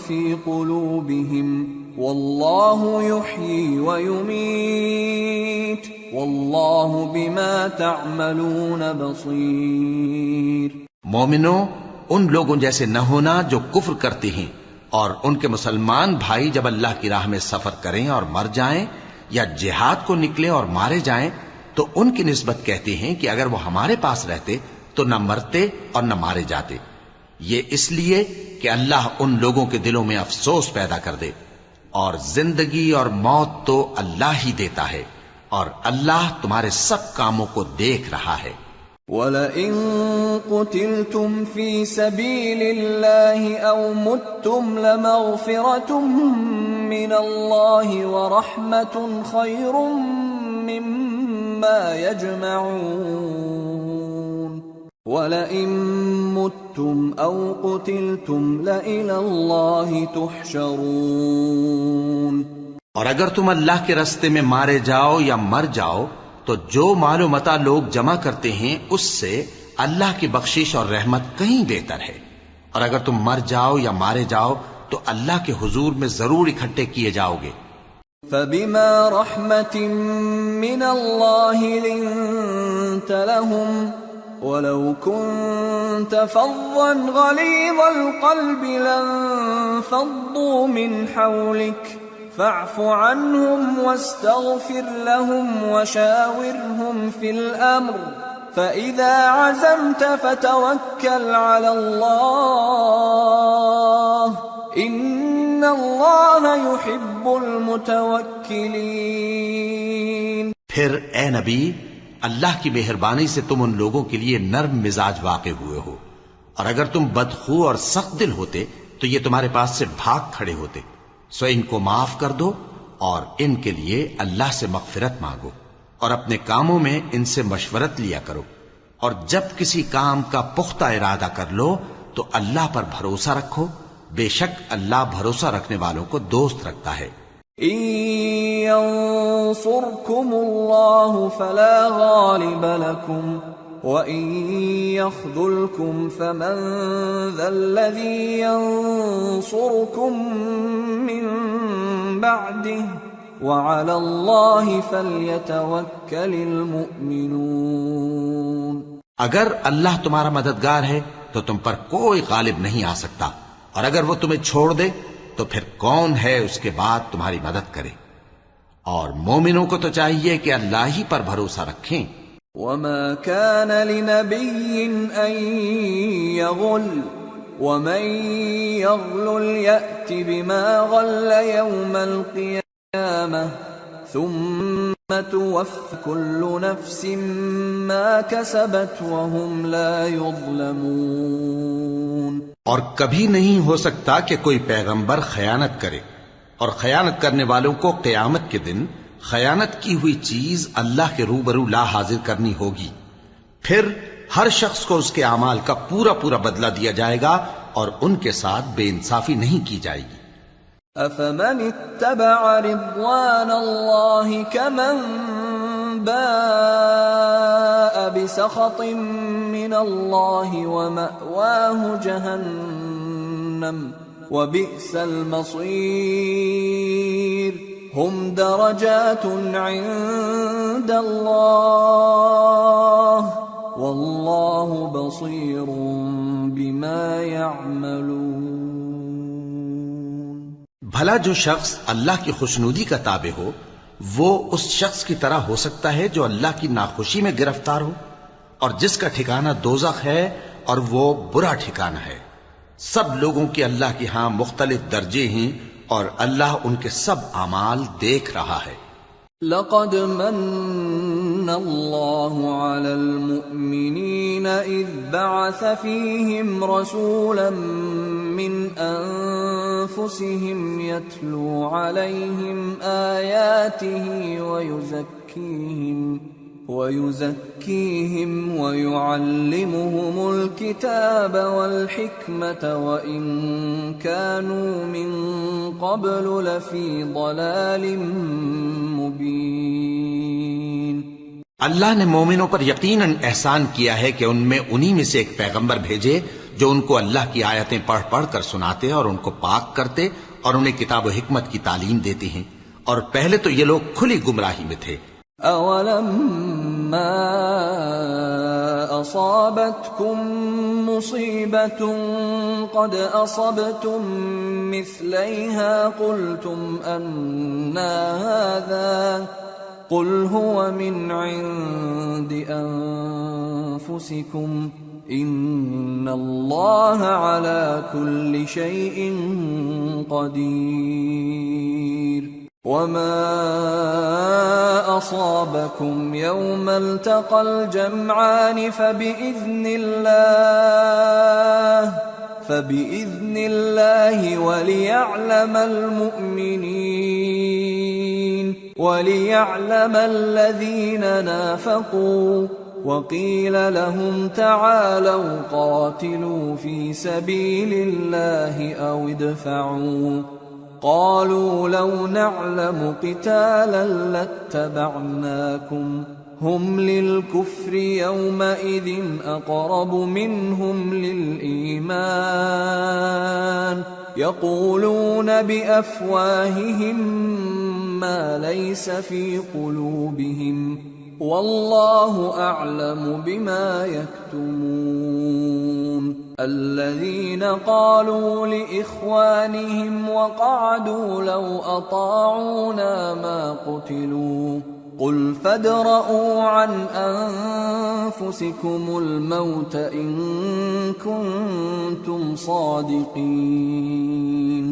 في قلوبهم والله يحيي ويميت والله بما تعملون بصير۔
مومنوں، ان لوگوں جیسے نہ ہونا جو کفر کرتے ہیں، اور ان کے مسلمان بھائی جب اللہ کی راہ میں سفر کریں اور مر جائیں یا جہاد کو نکلیں اور مارے جائیں تو ان کی نسبت کہتے ہیں کہ اگر وہ ہمارے پاس رہتے تو نہ مرتے اور نہ مارے جاتے، یہ اس لیے کہ اللہ ان لوگوں کے دلوں میں افسوس پیدا کر دے، اور زندگی اور موت تو اللہ ہی دیتا ہے، اور اللہ تمہارے سب کاموں کو دیکھ رہا ہے۔
وَلَئِن قُتِلْتُمْ فِي سَبِيلِ اللَّهِ أَوْ مُتُّمْ لَمَغْفِرَةٌ مِّنَ اللَّهِ وَرَحْمَةٌ خَيْرٌ مِّمَّا يَجْمَعُونَ وَلَئِن مُتُّمْ أَوْ قُتِلْتُمْ لَإِلَى اللَّهِ تُحْشَرُونَ۔
اور اگر تم اللہ کے راستے میں مارے جاؤ یا مر جاؤ تو جو مال و متاع لوگ جمع کرتے ہیں اس سے اللہ کی بخشش اور رحمت کہیں بہتر ہے، اور اگر تم مر جاؤ یا مارے جاؤ تو اللہ کے حضور میں ضرور اکٹھے کیے جاؤ گے۔
فَبِمَا رَحْمَةٍ مِّنَ اللَّهِ لِنتَ لَهُمْ وَلَوْ كُنتَ فَظًّا غَلِيظَ الْقَلْبِ لَانفَضُّوا مِنْ حَوْلِكَ فاعف عنهم واستغفر لهم وشاورهم في الأمر فإذا عزمت فتوكل على الله إن الله يحب المتوكلين۔
پھر اے نبی، اللہ کی مہربانی سے تم ان لوگوں کے لیے نرم مزاج واقع ہوئے ہو، اور اگر تم بدخو اور سخت دل ہوتے تو یہ تمہارے پاس سے بھاگ کھڑے ہوتے، سو ان کو معاف کر دو اور ان کے لیے اللہ سے مغفرت مانگو، اور اپنے کاموں میں ان سے مشورت لیا کرو، اور جب کسی کام کا پختہ ارادہ کر لو تو اللہ پر بھروسہ رکھو، بے شک اللہ بھروسہ رکھنے والوں کو دوست رکھتا ہے۔
إن ينصركم الله فلا غالب لكم وَإِن يَخْذُلْكُمْ فَمَنْ ذَا الَّذِي يَنصُرُكُمْ مِنْ بَعْدِهِ وَعَلَى اللَّهِ فَلْيَتَوَكَّلِ الْمُؤْمِنُونَ۔
اگر اللہ تمہارا مددگار ہے تو تم پر کوئی غالب نہیں آ سکتا، اور اگر وہ تمہیں چھوڑ دے تو پھر کون ہے اس کے بعد تمہاری مدد کرے، اور مومنوں کو تو چاہیے کہ اللہ ہی پر بھروسہ رکھیں۔
وَمَا كَانَ لِنَبِيٍّ أَن يَغُلَّ وَمَن يَغْلُلْ يَأْتِ بِمَا غَلَّ يَوْمَ الْقِيَامَةِ ثُمَّ تُوَفَّى كُلُّ نَفْسٍ مَا كَسَبَتْ وَهُمْ لَا يُظْلَمُونَ۔
اور کبھی نہیں ہو سکتا کہ کوئی پیغمبر خیانت کرے، اور خیانت کرنے والوں کو قیامت کے دن خیانت کی ہوئی چیز اللہ کے روبرو لا حاضر کرنی ہوگی، پھر ہر شخص کو اس کے اعمال کا پورا پورا بدلہ دیا جائے گا، اور ان کے ساتھ بے انصافی نہیں کی جائے گی۔
أَفَمَنِ اتَّبَعَ رِضْوَانَ اللَّهِ كَمَنْ بَاءَ بِسَخَطٍ مِّنَ اللَّهِ وَمَأْوَاهُ جَهَنَّمُ وَبِئْسَ الْمَصِيرُ۔ هُمْ دَرَجَاتٌ عِندَ اللَّهِ وَاللَّهُ بَصِيرٌ بِمَا يَعْمَلُونَ۔
بھلا جو شخص اللہ کی خوشنودی کا تابع ہو وہ اس شخص کی طرح ہو سکتا ہے جو اللہ کی ناخوشی میں گرفتار ہو، اور جس کا ٹھکانہ دوزخ ہے اور وہ برا ٹھکانہ ہے۔ سب لوگوں کے اللہ کے ہاں مختلف درجے ہیں، اور اللہ ان کے سب اعمال دیکھ رہا ہے۔
لقد من الله على المؤمنين إذ بعث فيهم رسولا من أنفسهم يتلو عليهم آياته ويزكيهم ويعلمهم الكتاب والحكمة وإن كانوا من قبل لفي ضلال مبين۔
اللہ نے مومنوں پر یقیناً احسان کیا ہے کہ ان میں انہی میں سے ایک پیغمبر بھیجے جو ان کو اللہ کی آیتیں پڑھ پڑھ کر سناتے اور ان کو پاک کرتے اور انہیں کتاب و حکمت کی تعلیم دیتے ہیں، اور پہلے تو یہ لوگ کھلی گمراہی میں تھے۔
أَوَلَمَّا أَصَابَتْكُم مُّصِيبَةٌ قَدْ أَصَبْتُم مِّثْلَيْهَا قُلْتُمْ أَنَّىٰ هَٰذَا قُلْ هُوَ مِنْ عِندِ أَنفُسِكُمْ إِنَّ اللَّهَ عَلَىٰ كُلِّ شَيْءٍ قَدِيرٌ۔ وما أصابكم يوم التقى الجمعان فبإذن الله وليعلم الذين نافقوا وقيل لهم تعالوا قاتلوا في سبيل الله أو ادفعوا قالوا لو نعلم قتالا لاتبعناكم هم للكفر يومئذ أقرب منهم للإيمان يقولون بأفواههم ما ليس في قلوبهم والله أعلم بما يكتمون۔ الذين قالوا لإخوانهم وقعدوا لو أطاعونا ما قتلوا قل فادرءوا عن أنفسكم الموت إن كنتم صادقين۔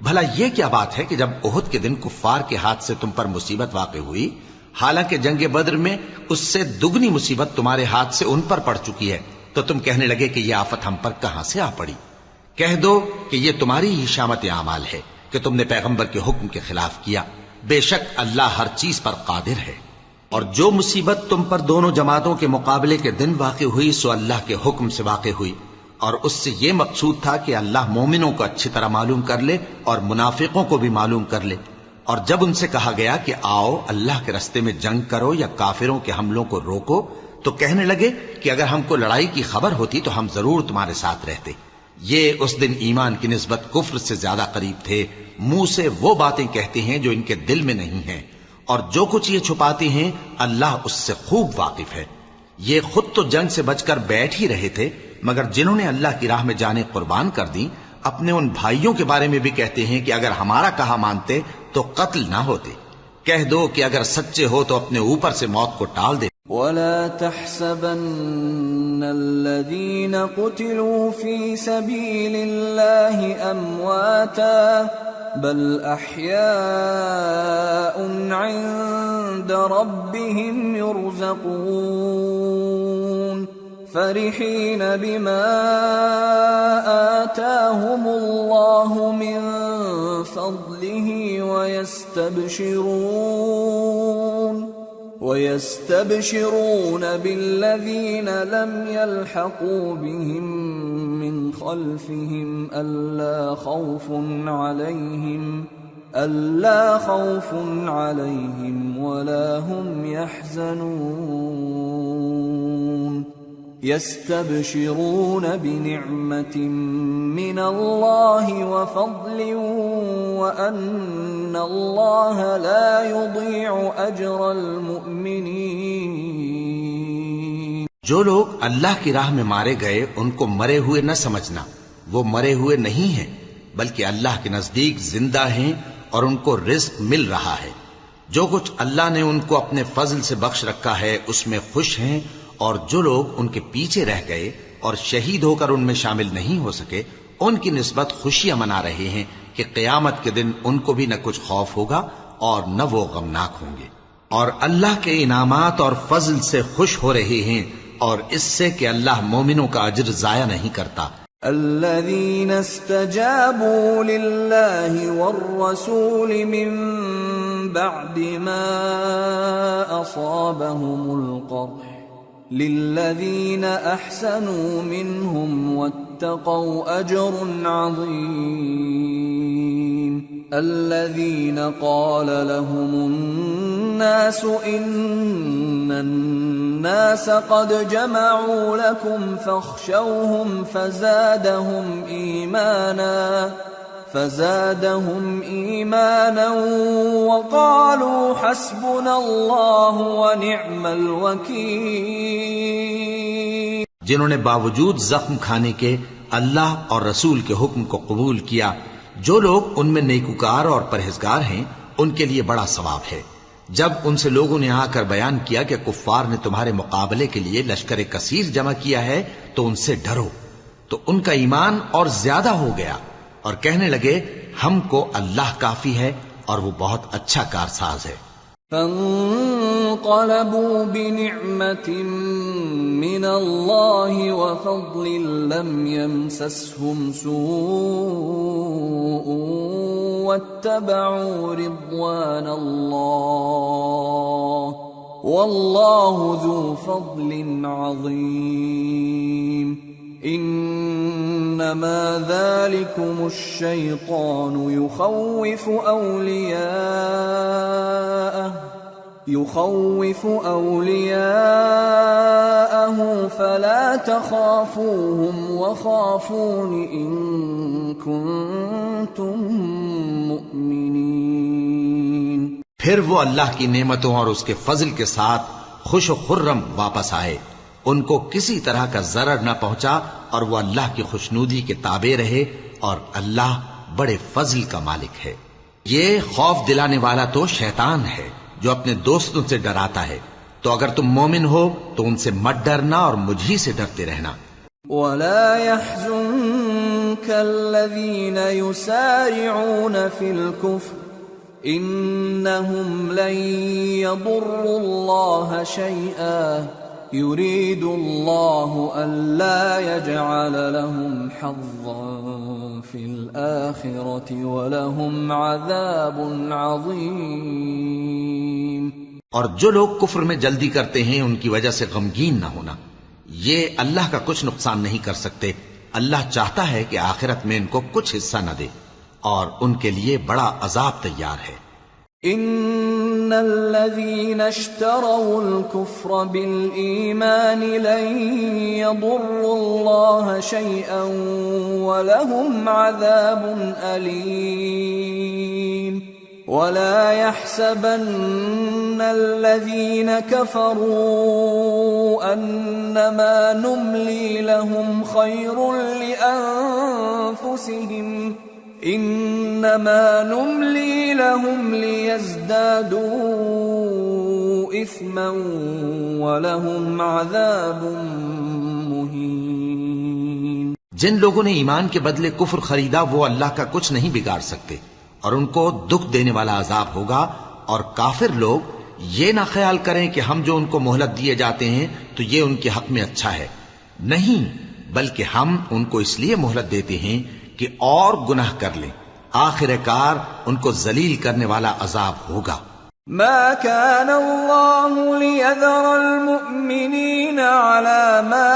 بھلا یہ کیا بات ہے کہ جب احد کے دن کفار کے ہاتھ سے تم پر مصیبت واقع ہوئی، حالانکہ جنگ بدر میں اس سے دگنی مصیبت تمہارے ہاتھ سے ان پر پڑ چکی ہے، تو تم کہنے لگے کہ یہ آفت ہم پر کہاں سے آ پڑی؟ کہہ دو کہ یہ تمہاری ہی شامت اعمال ہے کہ تم نے پیغمبر کے حکم کے خلاف کیا، بے شک اللہ ہر چیز پر قادر ہے۔ اور جو مصیبت تم پر دونوں جماعتوں کے مقابلے کے دن واقع ہوئی سو اللہ کے حکم سے واقع ہوئی، اور اس سے یہ مقصود تھا کہ اللہ مومنوں کو اچھی طرح معلوم کر لے اور منافقوں کو بھی معلوم کر لے۔ اور جب ان سے کہا گیا کہ آؤ اللہ کے راستے میں جنگ کرو یا کافروں کے حملوں کو روکو، تو کہنے لگے کہ اگر ہم کو لڑائی کی خبر ہوتی تو ہم ضرور تمہارے ساتھ رہتے۔ یہ اس دن ایمان کی نسبت کفر سے زیادہ قریب تھے، منہ سے وہ باتیں کہتے ہیں جو ان کے دل میں نہیں ہیں، اور جو کچھ یہ چھپاتے ہیں اللہ اس سے خوب واقف ہے۔ یہ خود تو جنگ سے بچ کر بیٹھ ہی رہے تھے، مگر جنہوں نے اللہ کی راہ میں جانیں قربان کر دیں اپنے ان بھائیوں کے بارے میں بھی کہتے ہیں کہ اگر ہمارا کہا مانتے تو قتل نہ ہوتے۔ کہہ دو کہ اگر سچے ہو تو اپنے اوپر سے موت کو ٹال دے۔
ولا تحسبن الذين قتلوا في سبيل الله أمواتا بل أحياء عند ربهم يرزقون فرحين بما آتاهم الله من فضله ويستبشرون بالذين لم يلحقوا بهم من خلفهم ألا خوف عليهم ولا هم يحزنون يستبشرون بنعمة من الله وفضل وأن الله لا يضيع أجر المؤمنين۔
جو لوگ اللہ کی راہ میں مارے گئے ان کو مرے ہوئے نہ سمجھنا، وہ مرے ہوئے نہیں ہیں بلکہ اللہ کے نزدیک زندہ ہیں اور ان کو رزق مل رہا ہے۔ جو کچھ اللہ نے ان کو اپنے فضل سے بخش رکھا ہے اس میں خوش ہیں، اور جو لوگ ان کے پیچھے رہ گئے اور شہید ہو کر ان میں شامل نہیں ہو سکے ان کی نسبت خوشیاں منا رہے ہیں کہ قیامت کے دن ان کو بھی نہ کچھ خوف ہوگا اور نہ وہ غمناک ہوں گے۔ اور اللہ کے انعامات اور فضل سے خوش ہو رہے ہیں، اور اس سے کہ اللہ مومنوں کا اجر ضائع نہیں کرتا۔
الذين استجابوا لله والرسول من بعد ما أصابهم القرح للذين أحسنوا منهم واتقوا أجر عظيم الذين قال لهم الناس إن الناس قد جمعوا لكم فاخشوهم فزادهم إيمانا وقالوا حسبنا الله ونعم الوكيل۔
جنہوں نے باوجود زخم کھانے کے اللہ اور رسول کے حکم کو قبول کیا، جو لوگ ان میں نیکوکار اور پرہیزگار ہیں ان کے لیے بڑا ثواب ہے۔ جب ان سے لوگوں نے آ کر بیان کیا کہ کفار نے تمہارے مقابلے کے لیے لشکر کثیر جمع کیا ہے تو ان سے ڈرو، تو ان کا ایمان اور زیادہ ہو گیا اور کہنے لگے ہم کو اللہ کافی ہے اور وہ بہت اچھا کارساز ہے۔
فانقلبوا بنعمة من الله وفضل لم يمسسهم سوء واتبعوا رضوان الله والله ذو فضل عظيم انما ذلكم الشيطان يخوف أولياءه فلا تخافوهم وخافون إن كنتم مؤمنين۔
پھر وہ اللہ کی نعمتوں اور اس کے فضل کے ساتھ خوش و خرم واپس آئے، ان کو کسی طرح کا ضرر نہ پہنچا اور وہ اللہ کی خوشنودی کے تابع رہے، اور اللہ بڑے فضل کا مالک ہے۔ یہ خوف دلانے والا تو شیطان ہے جو اپنے دوستوں سے ڈراتا ہے، تو اگر تم مومن ہو تو ان سے مت ڈرنا اور مجھ ہی سے ڈرتے رہنا۔
وَلَا يَحْزُنكَ الَّذِينَ يُسَارِعُونَ فِي الْكُفْرِ إِنَّهُمْ لَن يَضُرُّوا اللَّهَ شَيْئًا يُرِيدُ اللَّهُ أَلَّا يَجْعَلَ لَهُمْ حَظًّا فِي الْآخِرَةِ وَلَهُمْ عَذَابٌ عَظِيمٌ۔
اور جو لوگ کفر میں جلدی کرتے ہیں ان کی وجہ سے غمگین نہ ہونا، یہ اللہ کا کچھ نقصان نہیں کر سکتے۔ اللہ چاہتا ہے کہ آخرت میں ان کو کچھ حصہ نہ دے، اور ان کے لیے بڑا عذاب تیار ہے۔
ان الذين اشتروا الكفر بالإيمان لن يضروا الله شيئا ولهم عذاب أليم ولا يحسبن الذين كفروا أنما نملي لهم خير لأنفسهم انما نملی لهم لیزدادوا اثما ولهم عذاب مہین۔
جن لوگوں نے ایمان کے بدلے کفر خریدا وہ اللہ کا کچھ نہیں بگاڑ سکتے، اور ان کو دکھ دینے والا عذاب ہوگا۔ اور کافر لوگ یہ نہ خیال کریں کہ ہم جو ان کو مہلت دیے جاتے ہیں تو یہ ان کے حق میں اچھا ہے، نہیں، بلکہ ہم ان کو اس لیے مہلت دیتے ہیں کہ اور گناہ کر لیں، آخر کار ان کو ذلیل کرنے والا عذاب ہوگا۔
ما كان الله ليذر المؤمنين على ما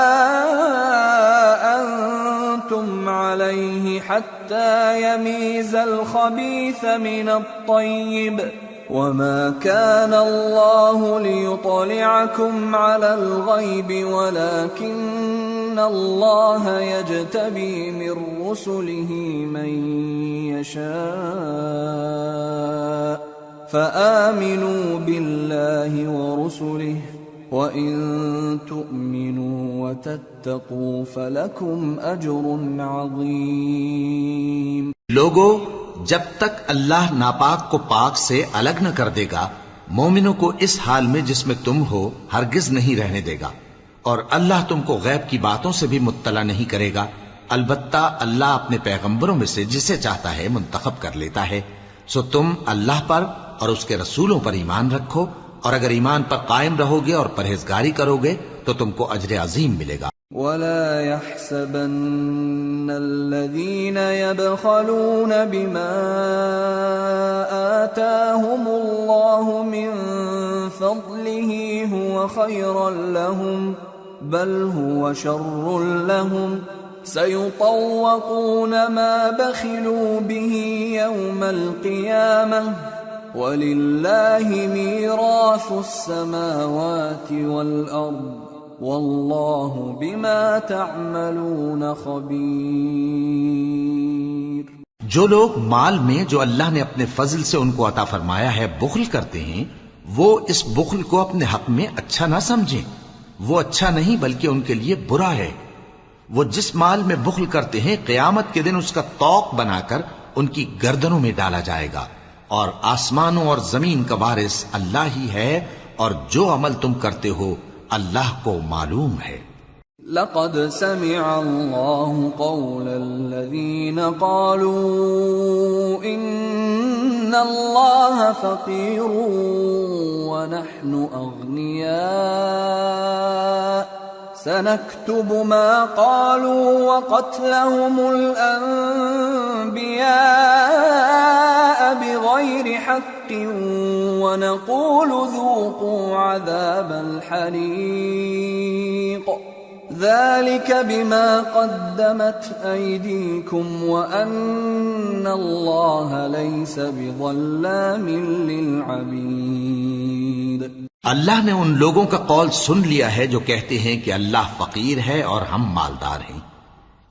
أنتم عليه حتى يميز الخبيث من الطيب وما كان الله ليطلعكم على الغيب ولكن الله يجتبي من رسله من يشاء فآمنوا بالله ورسله وإن تؤمنوا وتتقوا فلكم أجر عظيم۔
لوگو، جب تک اللہ ناپاک کو پاک سے الگ نہ کر دے گا، مومنوں کو اس حال میں جس میں تم ہو ہرگز نہیں رہنے دے گا، اور اللہ تم کو غیب کی باتوں سے بھی مطلع نہیں کرے گا۔ البتہ اللہ اپنے پیغمبروں میں سے جسے چاہتا ہے منتخب کر لیتا ہے۔ سو تم اللہ پر اور اس کے رسولوں پر ایمان رکھو اور اگر ایمان پر قائم رہو گے اور پرہیزگاری کرو گے تو تم کو اجر عظیم ملے گا۔
ولا يحسبن الذين يبخلون بما آتاهم الله من فضله هو خيرا لهم بل هو شر لهم سيطوقون ما بخلوا به يوم القيامة وَلِلَّهِ مِيرَاثُ السَّمَاوَاتِ وَالْأَرْضِ وَاللَّهُ بِمَا تَعْمَلُونَ خَبِيرٌ۔
جو لوگ مال میں جو اللہ نے اپنے فضل سے ان کو عطا فرمایا ہے بخل کرتے ہیں، وہ اس بخل کو اپنے حق میں اچھا نہ سمجھیں، وہ اچھا نہیں بلکہ ان کے لیے برا ہے۔ وہ جس مال میں بخل کرتے ہیں قیامت کے دن اس کا طوق بنا کر ان کی گردنوں میں ڈالا جائے گا، اور آسمانوں اور زمین کا وارث اللہ ہی ہے، اور جو عمل تم کرتے ہو اللہ کو معلوم ہے۔
لقد سمع الله قول الذين قالوا إن الله فقير ونحن أغنياء سنكتب ما قالوا وقتلهم الأنبياء بغير حق ونقول ذوقوا عذاب الحريق ذلك بما قدمت أيديكم وأن الله ليس بظلام للعبيد۔
اللہ نے ان لوگوں کا قول سن لیا ہے جو کہتے ہیں کہ اللہ فقیر ہے اور ہم مالدار ہیں۔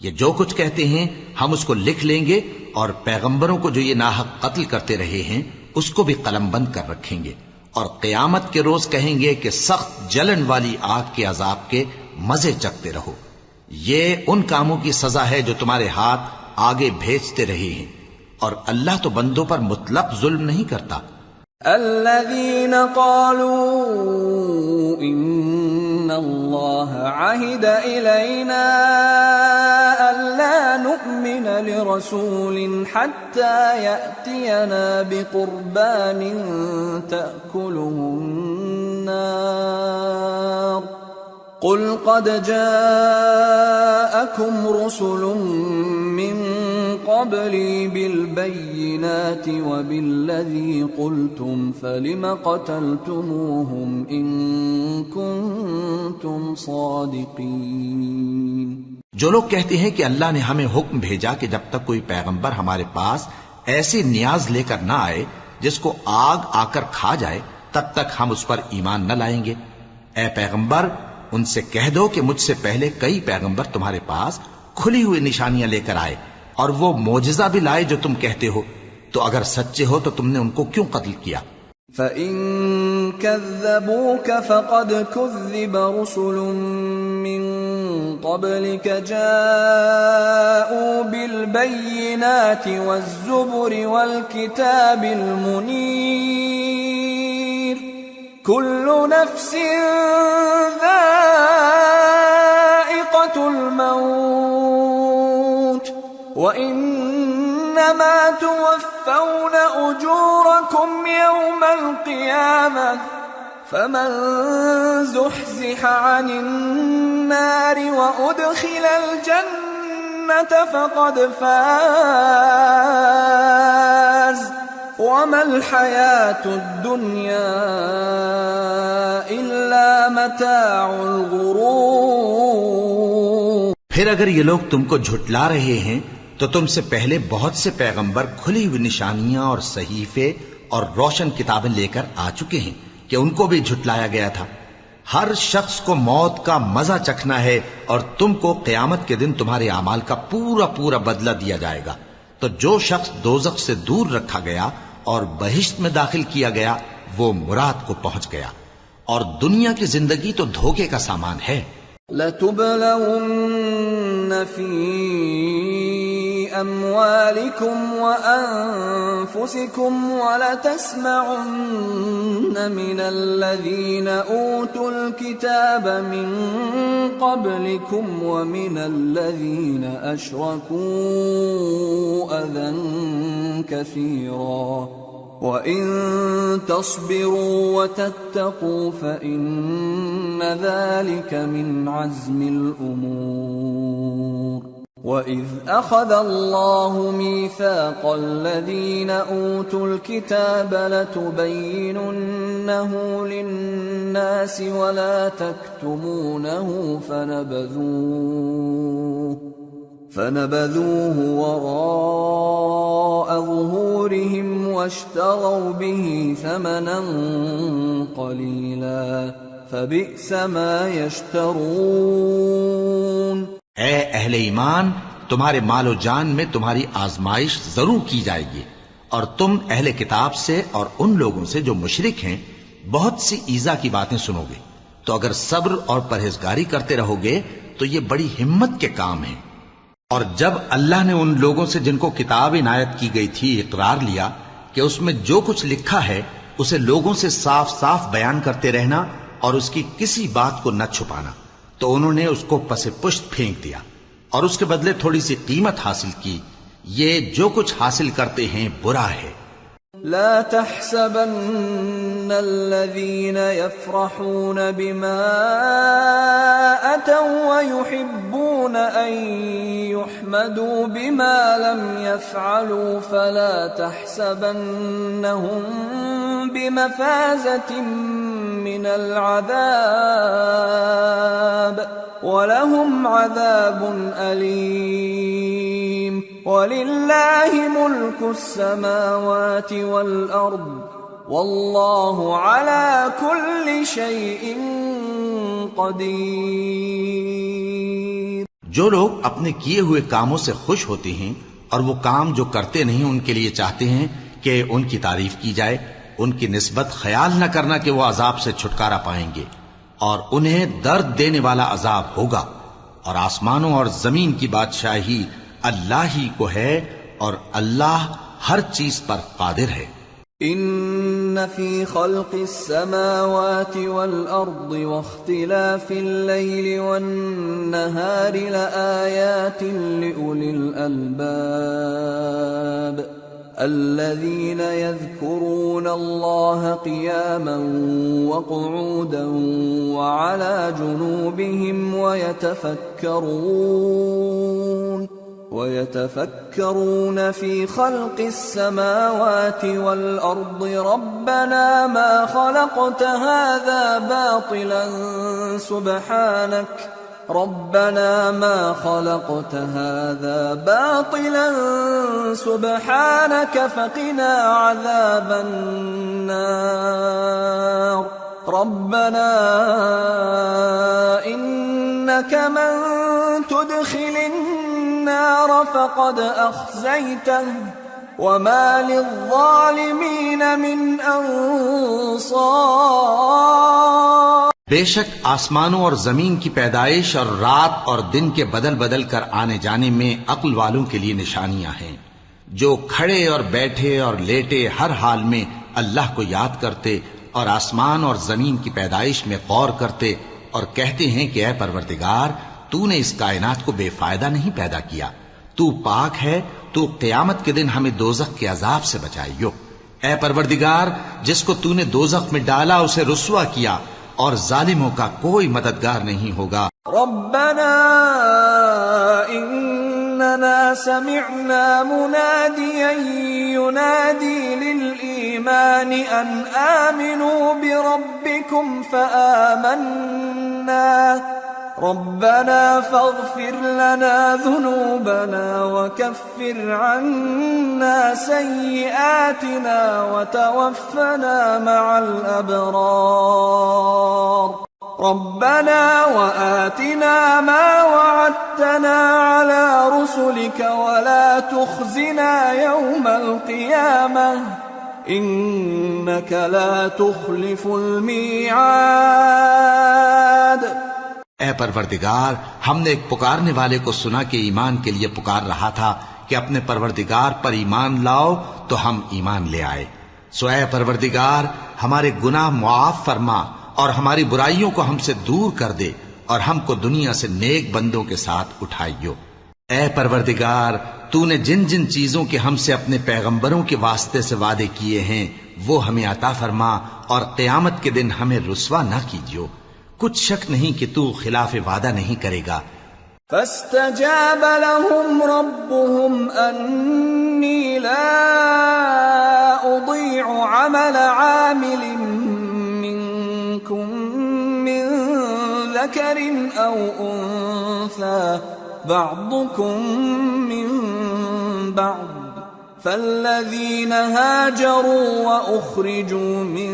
یہ جو کچھ کہتے ہیں ہم اس کو لکھ لیں گے، اور پیغمبروں کو جو یہ ناحق قتل کرتے رہے ہیں اس کو بھی قلم بند کر رکھیں گے، اور قیامت کے روز کہیں گے کہ سخت جلن والی آگ کے عذاب کے مزے چکھتے رہو۔ یہ ان کاموں کی سزا ہے جو تمہارے ہاتھ آگے بھیجتے رہے ہیں، اور اللہ تو بندوں پر مطلق ظلم نہیں کرتا۔
الذين قالوا إن الله عهد إلينا ألا نؤمن لرسول حتى يأتينا بقربان تأكله النار قل قد جاءكم رسل من قبلي بالبينات وبالذي قلتم فلم قتلتموهم إن كنتم صادقين۔
جو لوگ کہتے ہیں کہ اللہ نے ہمیں حکم بھیجا کہ جب تک کوئی پیغمبر ہمارے پاس ایسی نیاز لے کر نہ آئے جس کو آگ آ کر کھا جائے تب تک ہم اس پر ایمان نہ لائیں گے۔ اے پیغمبر ان سے کہہ دو کہ مجھ سے پہلے کئی پیغمبر تمہارے پاس کھلی ہوئی نشانیاں لے کر آئے اور وہ معجزہ بھی لائے جو تم کہتے ہو، تو اگر سچے ہو تو تم نے ان کو کیوں قتل کیا؟
فَإِن كَذَّبُوكَ فَقَدْ كُذِّبَ رُسُلٌ مِّن قَبْلِكَ جَاءُوا بِالْبَيِّنَاتِ وَالزُّبُرِ وَالْكِتَابِ الْمُنِيرِ كُلُّ نَفْسٍ ذَائِقَةُ الْمَوْتِ وَإِنَّمَا تُوَفَّوْنَ أُجُورَكُمْ يَوْمَ الْقِيَامَةِ فَمَنْ زُحْزِحَ عَنِ النَّارِ وَأُدْخِلَ الْجَنَّةَ فَقَدْ فَازَ وَمَا الْحَيَاةُ الدُّنْيَا إِلَّا مَتَاعُ الْغُرُورِ۔
پھر اگر یہ لوگ تم کو جھٹلا رہے ہیں تو تم سے پہلے بہت سے پیغمبر کھلی ہوئی نشانیاں اور صحیفے اور روشن کتابیں لے کر آ چکے ہیں کہ ان کو بھی جھٹلایا گیا تھا۔ ہر شخص کو موت کا مزہ چکھنا ہے، اور تم کو قیامت کے دن تمہارے اعمال کا پورا پورا بدلہ دیا جائے گا۔ تو جو شخص دوزخ سے دور رکھا گیا اور بہشت میں داخل کیا گیا وہ مراد کو پہنچ گیا، اور دنیا کی زندگی تو دھوکے کا سامان ہے۔
لَتُبْلَوُنَّ فِي أَمْوَالِكُمْ وَأَنفُسِكُمْ وَلَتَسْمَعُنَّ مِنَ الَّذِينَ أُوتُوا الْكِتَابَ مِنْ قَبْلِكُمْ وَمِنَ الَّذِينَ أَشْرَكُوا أَذًى كَثِيرًا وَإِن تَصْبِرُوا وَتَتَّقُوا فَإِنَّ ذَلِكَ مِنْ عَزْمِ الْأُمُورِ وَإِذْ أَخَذَ اللَّهُ مِيثَاقَ الَّذِينَ أُوتُوا الْكِتَابَ لَتُبَيِّنُنَّهُ لِلنَّاسِ وَلَا تَكْتُمُونَهُ فنبذوه وراء ظهورهم واشتروا به ثمنا قليلا فبئس ما يشترون۔
اے اہل ایمان، تمہارے مال و جان میں تمہاری آزمائش ضرور کی جائے گی، اور تم اہل کتاب سے اور ان لوگوں سے جو مشرک ہیں بہت سی ایذا کی باتیں سنو گے، تو اگر صبر اور پرہیزگاری کرتے رہو گے تو یہ بڑی ہمت کے کام ہیں۔ اور جب اللہ نے ان لوگوں سے جن کو کتاب عنایت کی گئی تھی اقرار لیا کہ اس میں جو کچھ لکھا ہے اسے لوگوں سے صاف صاف بیان کرتے رہنا اور اس کی کسی بات کو نہ چھپانا، تو انہوں نے اس کو پس پشت پھینک دیا اور اس کے بدلے تھوڑی سی قیمت حاصل کی۔ یہ جو کچھ حاصل کرتے ہیں برا ہے۔
لا تحسبن الذين يفرحون بما أتوا ويحبون أن يحمدوا بما لم يفعلوا فلا تحسبنهم بمفازة من العذاب وَلَهُمْ عَذَابٌ أَلِيمٌ وَلِلَّهِ مُلْكُ السَّمَاوَاتِ وَالْأَرْضِ وَاللَّهُ عَلَى كُلِّ شَيْءٍ قَدِيرٌ۔
جو لوگ اپنے کیے ہوئے کاموں سے خوش ہوتے ہیں اور وہ کام جو کرتے نہیں ان کے لیے چاہتے ہیں کہ ان کی تعریف کی جائے، ان کی نسبت خیال نہ کرنا کہ وہ عذاب سے چھٹکارا پائیں گے، اور انہیں درد دینے والا عذاب ہوگا۔ اور آسمانوں اور زمین کی بادشاہی اللہ ہی کو ہے، اور اللہ ہر چیز پر قادر ہے۔
ان فی خلق السماوات والارض واختلاف الليل والنهار لآیات لأولی الالباب الذين يذكرون الله قياما وقعودا وعلى جنوبهم ويتفكرون في خلق السماوات والأرض ربنا ما خلقت هذا باطلا سبحانك فقنا عذاب النار ربنا إنك من تدخل النار فقد أخزيته وما للظالمين من أنصار۔
بے شک آسمانوں اور زمین کی پیدائش اور رات اور دن کے بدل بدل کر آنے جانے میں عقل والوں کے لیے نشانیاں ہیں، جو کھڑے اور بیٹھے اور لیٹے ہر حال میں اللہ کو یاد کرتے اور آسمان اور زمین کی پیدائش میں غور کرتے اور کہتے ہیں کہ اے پروردگار، تو نے اس کائنات کو بے فائدہ نہیں پیدا کیا، تو پاک ہے، تو قیامت کے دن ہمیں دوزخ کے عذاب سے بچائیو۔ اے پروردگار، جس کو تو نے دوزخ میں ڈالا اسے رسوا کیا، اور ظالموں کا کوئی مددگار نہیں ہوگا۔
ربنا اننا سمعنا مناديا ينادي للإيمان ان آمنوا بربكم فآمنا ربنا فاغفر لنا ذنوبنا وكفر عنا سيئاتنا وتوفنا مع الأبرار ربنا وآتنا ما وعدتنا على رسلك ولا تخزنا يوم القيامة إنك لا تخلف الميعاد۔
اے پروردگار، ہم نے ایک پکارنے والے کو سنا کہ ایمان کے لیے پکار رہا تھا کہ اپنے پروردگار پر ایمان لاؤ، تو ہم ایمان لے آئے۔ سو اے پروردگار، ہمارے گناہ معاف فرما اور ہماری برائیوں کو ہم سے دور کر دے، اور ہم کو دنیا سے نیک بندوں کے ساتھ اٹھائیو۔ اے پروردگار، تو نے جن جن چیزوں کے ہم سے اپنے پیغمبروں کے واسطے سے وعدے کیے ہیں وہ ہمیں عطا فرما، اور قیامت کے دن ہمیں رسوا نہ کیجیو۔ کچھ شک نہیں کہ تو خلاف وعدہ نہیں کرے گا۔
فاستجاب لهم ربهم أني لا أضيع عمل عامل منكم من ذكر أو أنثى بعضكم من بعض، فالذين هاجروا وأخرجوا من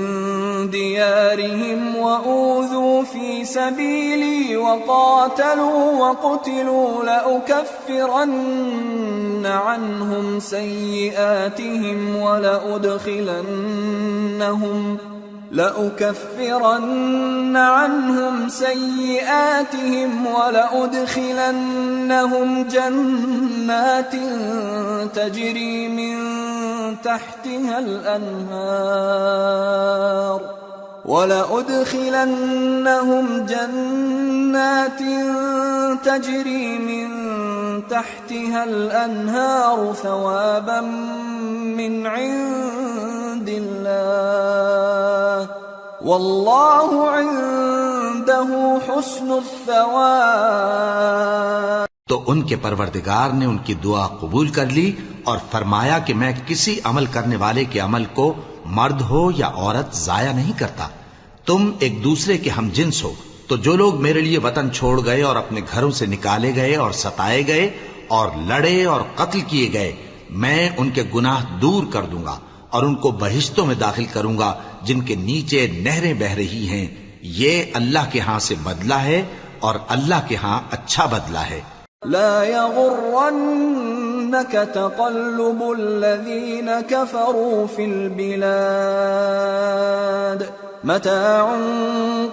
ديارهم وأوذوا في سبيلي وقاتلوا وقتلوا لأكفرن عنهم سيئاتهم ولأدخلنهم جنات تجري من تحتها الأنهار ثوابا من عند الله والله عنده حسن الثواب۔
تو ان کے پروردگار نے ان کی دعا قبول کر لی اور فرمایا کہ میں کسی عمل کرنے والے کے عمل کو مرد ہو یا عورت ضائع نہیں کرتا۔ تم ایک دوسرے کے ہم جنس ہو، تو جو لوگ میرے لیے وطن چھوڑ گئے اور اپنے گھروں سے نکالے گئے اور ستائے گئے اور لڑے اور قتل کیے گئے، میں ان کے گناہ دور کر دوں گا اور ان کو بہشتوں میں داخل کروں گا جن کے نیچے نہریں بہہ رہی ہیں۔ یہ اللہ کے ہاں سے بدلہ ہے اور اللہ کے ہاں اچھا بدلہ ہے۔
لا يغرنك تقلب الذين كفروا في البلاد متاع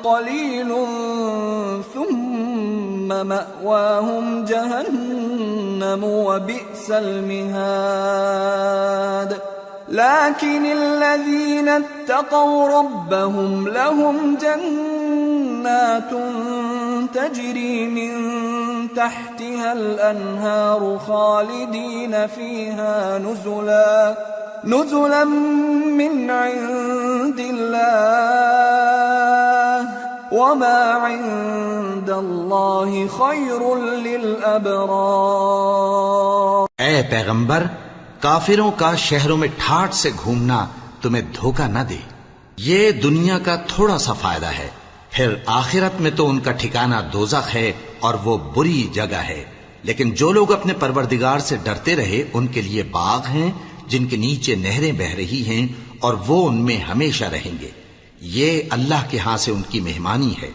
قليل ثم مأواهم جهنم وبئس المهاد لكن الذين اتقوا ربهم لهم جنات تجري من تحتها الأنهار خالدين فيها نزلا من عند الله وما عند الله خير للأبرار۔
اے پیغمبر، کافروں کا شہروں میں ٹھاٹھ سے گھومنا تمہیں دھوکہ نہ دے۔ یہ دنیا کا تھوڑا سا فائدہ ہے، پھر آخرت میں تو ان کا ٹھکانہ دوزخ ہے اور وہ بری جگہ ہے۔ لیکن جو لوگ اپنے پروردگار سے ڈرتے رہے ان کے لیے باغ ہیں جن کے نیچے نہریں بہہ رہی ہیں اور وہ ان میں ہمیشہ رہیں گے۔ یہ اللہ کے ہاں سے ان کی مہمانی ہے،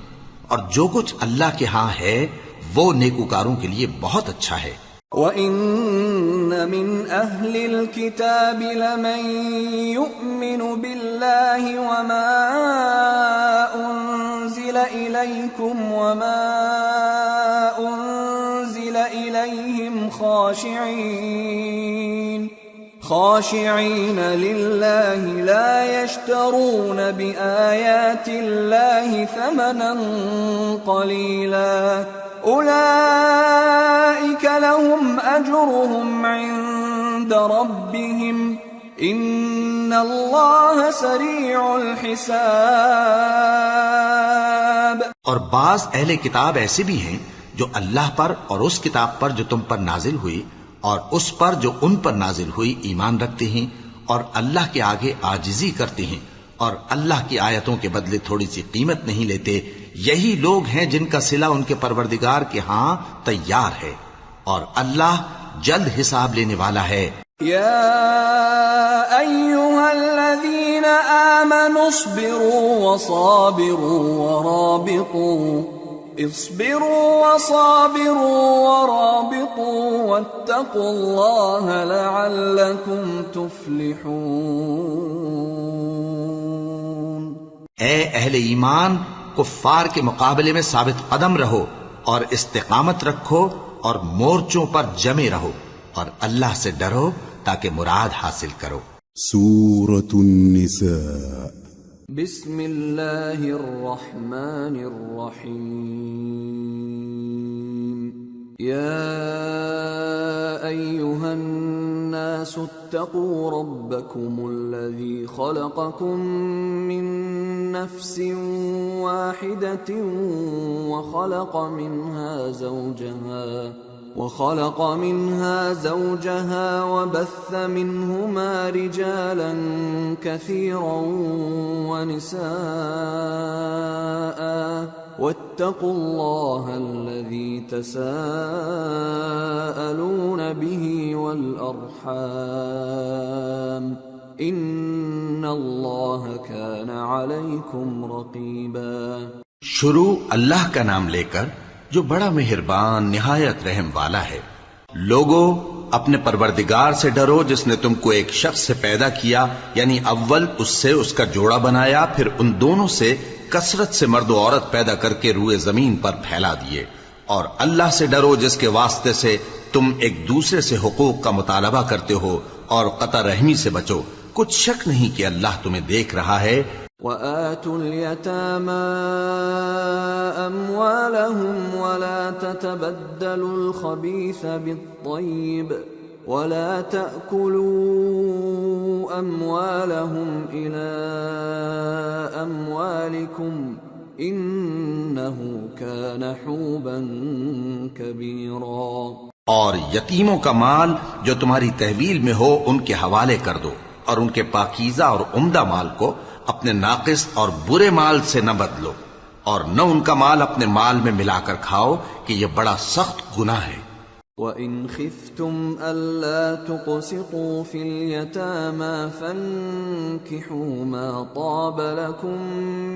اور جو کچھ اللہ کے ہاں ہے وہ نیکوکاروں کے لیے بہت اچھا ہے۔
وَإِنَّ مِنْ أَهْلِ الْكِتَابِ لَمَنْ يُؤْمِنُ بِاللَّهِ وَمَا أُنْزِلَ إِلَيْكُمْ وَمَا أُنْزِلَ إِلَيْهِمْ خاشعين لله لا يشترون بآيات الله ثمنا قليلا أولئك لهم أجرهم عند ربهم إن الله سريع الحساب۔
اور بعض اہل کتاب ایسے بھی ہیں جو اللہ پر اور اس کتاب پر جو تم پر نازل ہوئی اور اس پر جو ان پر نازل ہوئی ایمان رکھتے ہیں اور اللہ کے آگے عاجزی کرتے ہیں اور اللہ کی آیتوں کے بدلے تھوڑی سی قیمت نہیں لیتے، یہی لوگ ہیں جن کا صلہ ان کے پروردگار کے ہاں تیار ہے، اور اللہ جلد حساب لینے والا ہے۔
یا ایھا الذین آمنوا اصبروا ورابطوا واتقوا اللہ لعلکم تفلحون۔
اے اہل ایمان، کفار کے مقابلے میں ثابت قدم رہو اور استقامت رکھو اور مورچوں پر جمے رہو اور اللہ سے ڈرو تاکہ مراد حاصل کرو۔
سورة النساء۔
بسم اللہ الرحمن الرحیم۔ یا أيها الناس اتقوا ربكم الذي خلقكم من نفس واحدة وخلق منها زوجها وبث منهما رجالا كثيرا ونساء واتقوا الله الذي تساءلون به والأرحام إن الله كان عليكم رقيبا۔
شروع اللہ کا نام لے کر جو بڑا مہربان نہایت رحم والا ہے۔ لوگو اپنے پروردگار سے ڈرو جس نے تم کو ایک شخص سے پیدا کیا، یعنی اول اس سے اس کا جوڑا بنایا، پھر ان دونوں سے کثرت سے مرد و عورت پیدا کر کے روئے زمین پر پھیلا دیے، اور اللہ سے ڈرو جس کے واسطے سے تم ایک دوسرے سے حقوق کا مطالبہ کرتے ہو، اور قطع رحمی سے بچو، کچھ شک نہیں کہ اللہ تمہیں دیکھ رہا ہے۔
وآتوا اليتامى أموالهم ولا تتبدلوا الخبيث بالطيب ولا تأكلوا أموالهم إلى أموالكم إنه كان حوبا كبيرا۔
اور یتیموں کا مال جو تمہاری تحویل میں ہو ان کے حوالے کر دو، اور ان کے پاکیزہ اور عمدہ مال کو اپنے ناقص اور برے مال سے نہ بدلو، اور نہ ان کا مال اپنے مال میں ملا کر کھاؤ کہ یہ بڑا سخت گناہ ہے۔
وَإِنْ خِفْتُمْ أَلَّا تُقْسِطُوا فِي الْيَتَامَى فَانكِحُوا مَا طَابَ لَكُم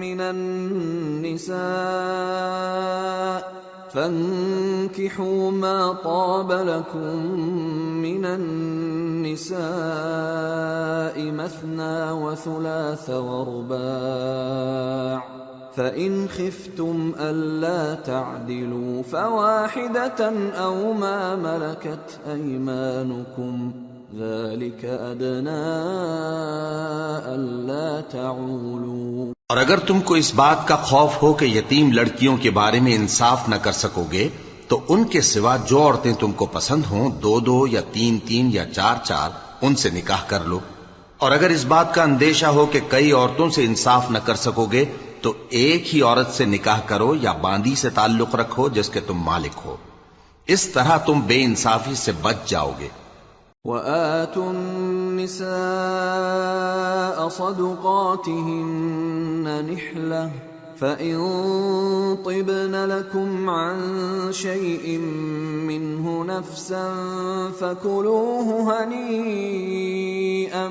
من النساء مثنى وثلاث ورباع فإن خفتم ألا تعدلوا فواحدة أو ما ملكت أيمانكم ذلك أدنى ألا تعولوا۔
اور اگر تم کو اس بات کا خوف ہو کہ یتیم لڑکیوں کے بارے میں انصاف نہ کر سکو گے تو ان کے سوا جو عورتیں تم کو پسند ہوں، 2 یا 3 یا 4 ان سے نکاح کر لو۔ اور اگر اس بات کا اندیشہ ہو کہ کئی عورتوں سے انصاف نہ کر سکو گے تو ایک ہی عورت سے نکاح کرو یا باندی سے تعلق رکھو جس کے تم مالک ہو، اس طرح تم بے انصافی سے بچ جاؤ گے۔
وَآتُوا النِّسَاءَ صَدُقَاتِهِنَّ نِحْلَةً فَإِن طِبْنَ لَكُمْ عَن شَيْءٍ مِّنْهُ نَفْسًا فَكُلُوهُ هَنِيئًا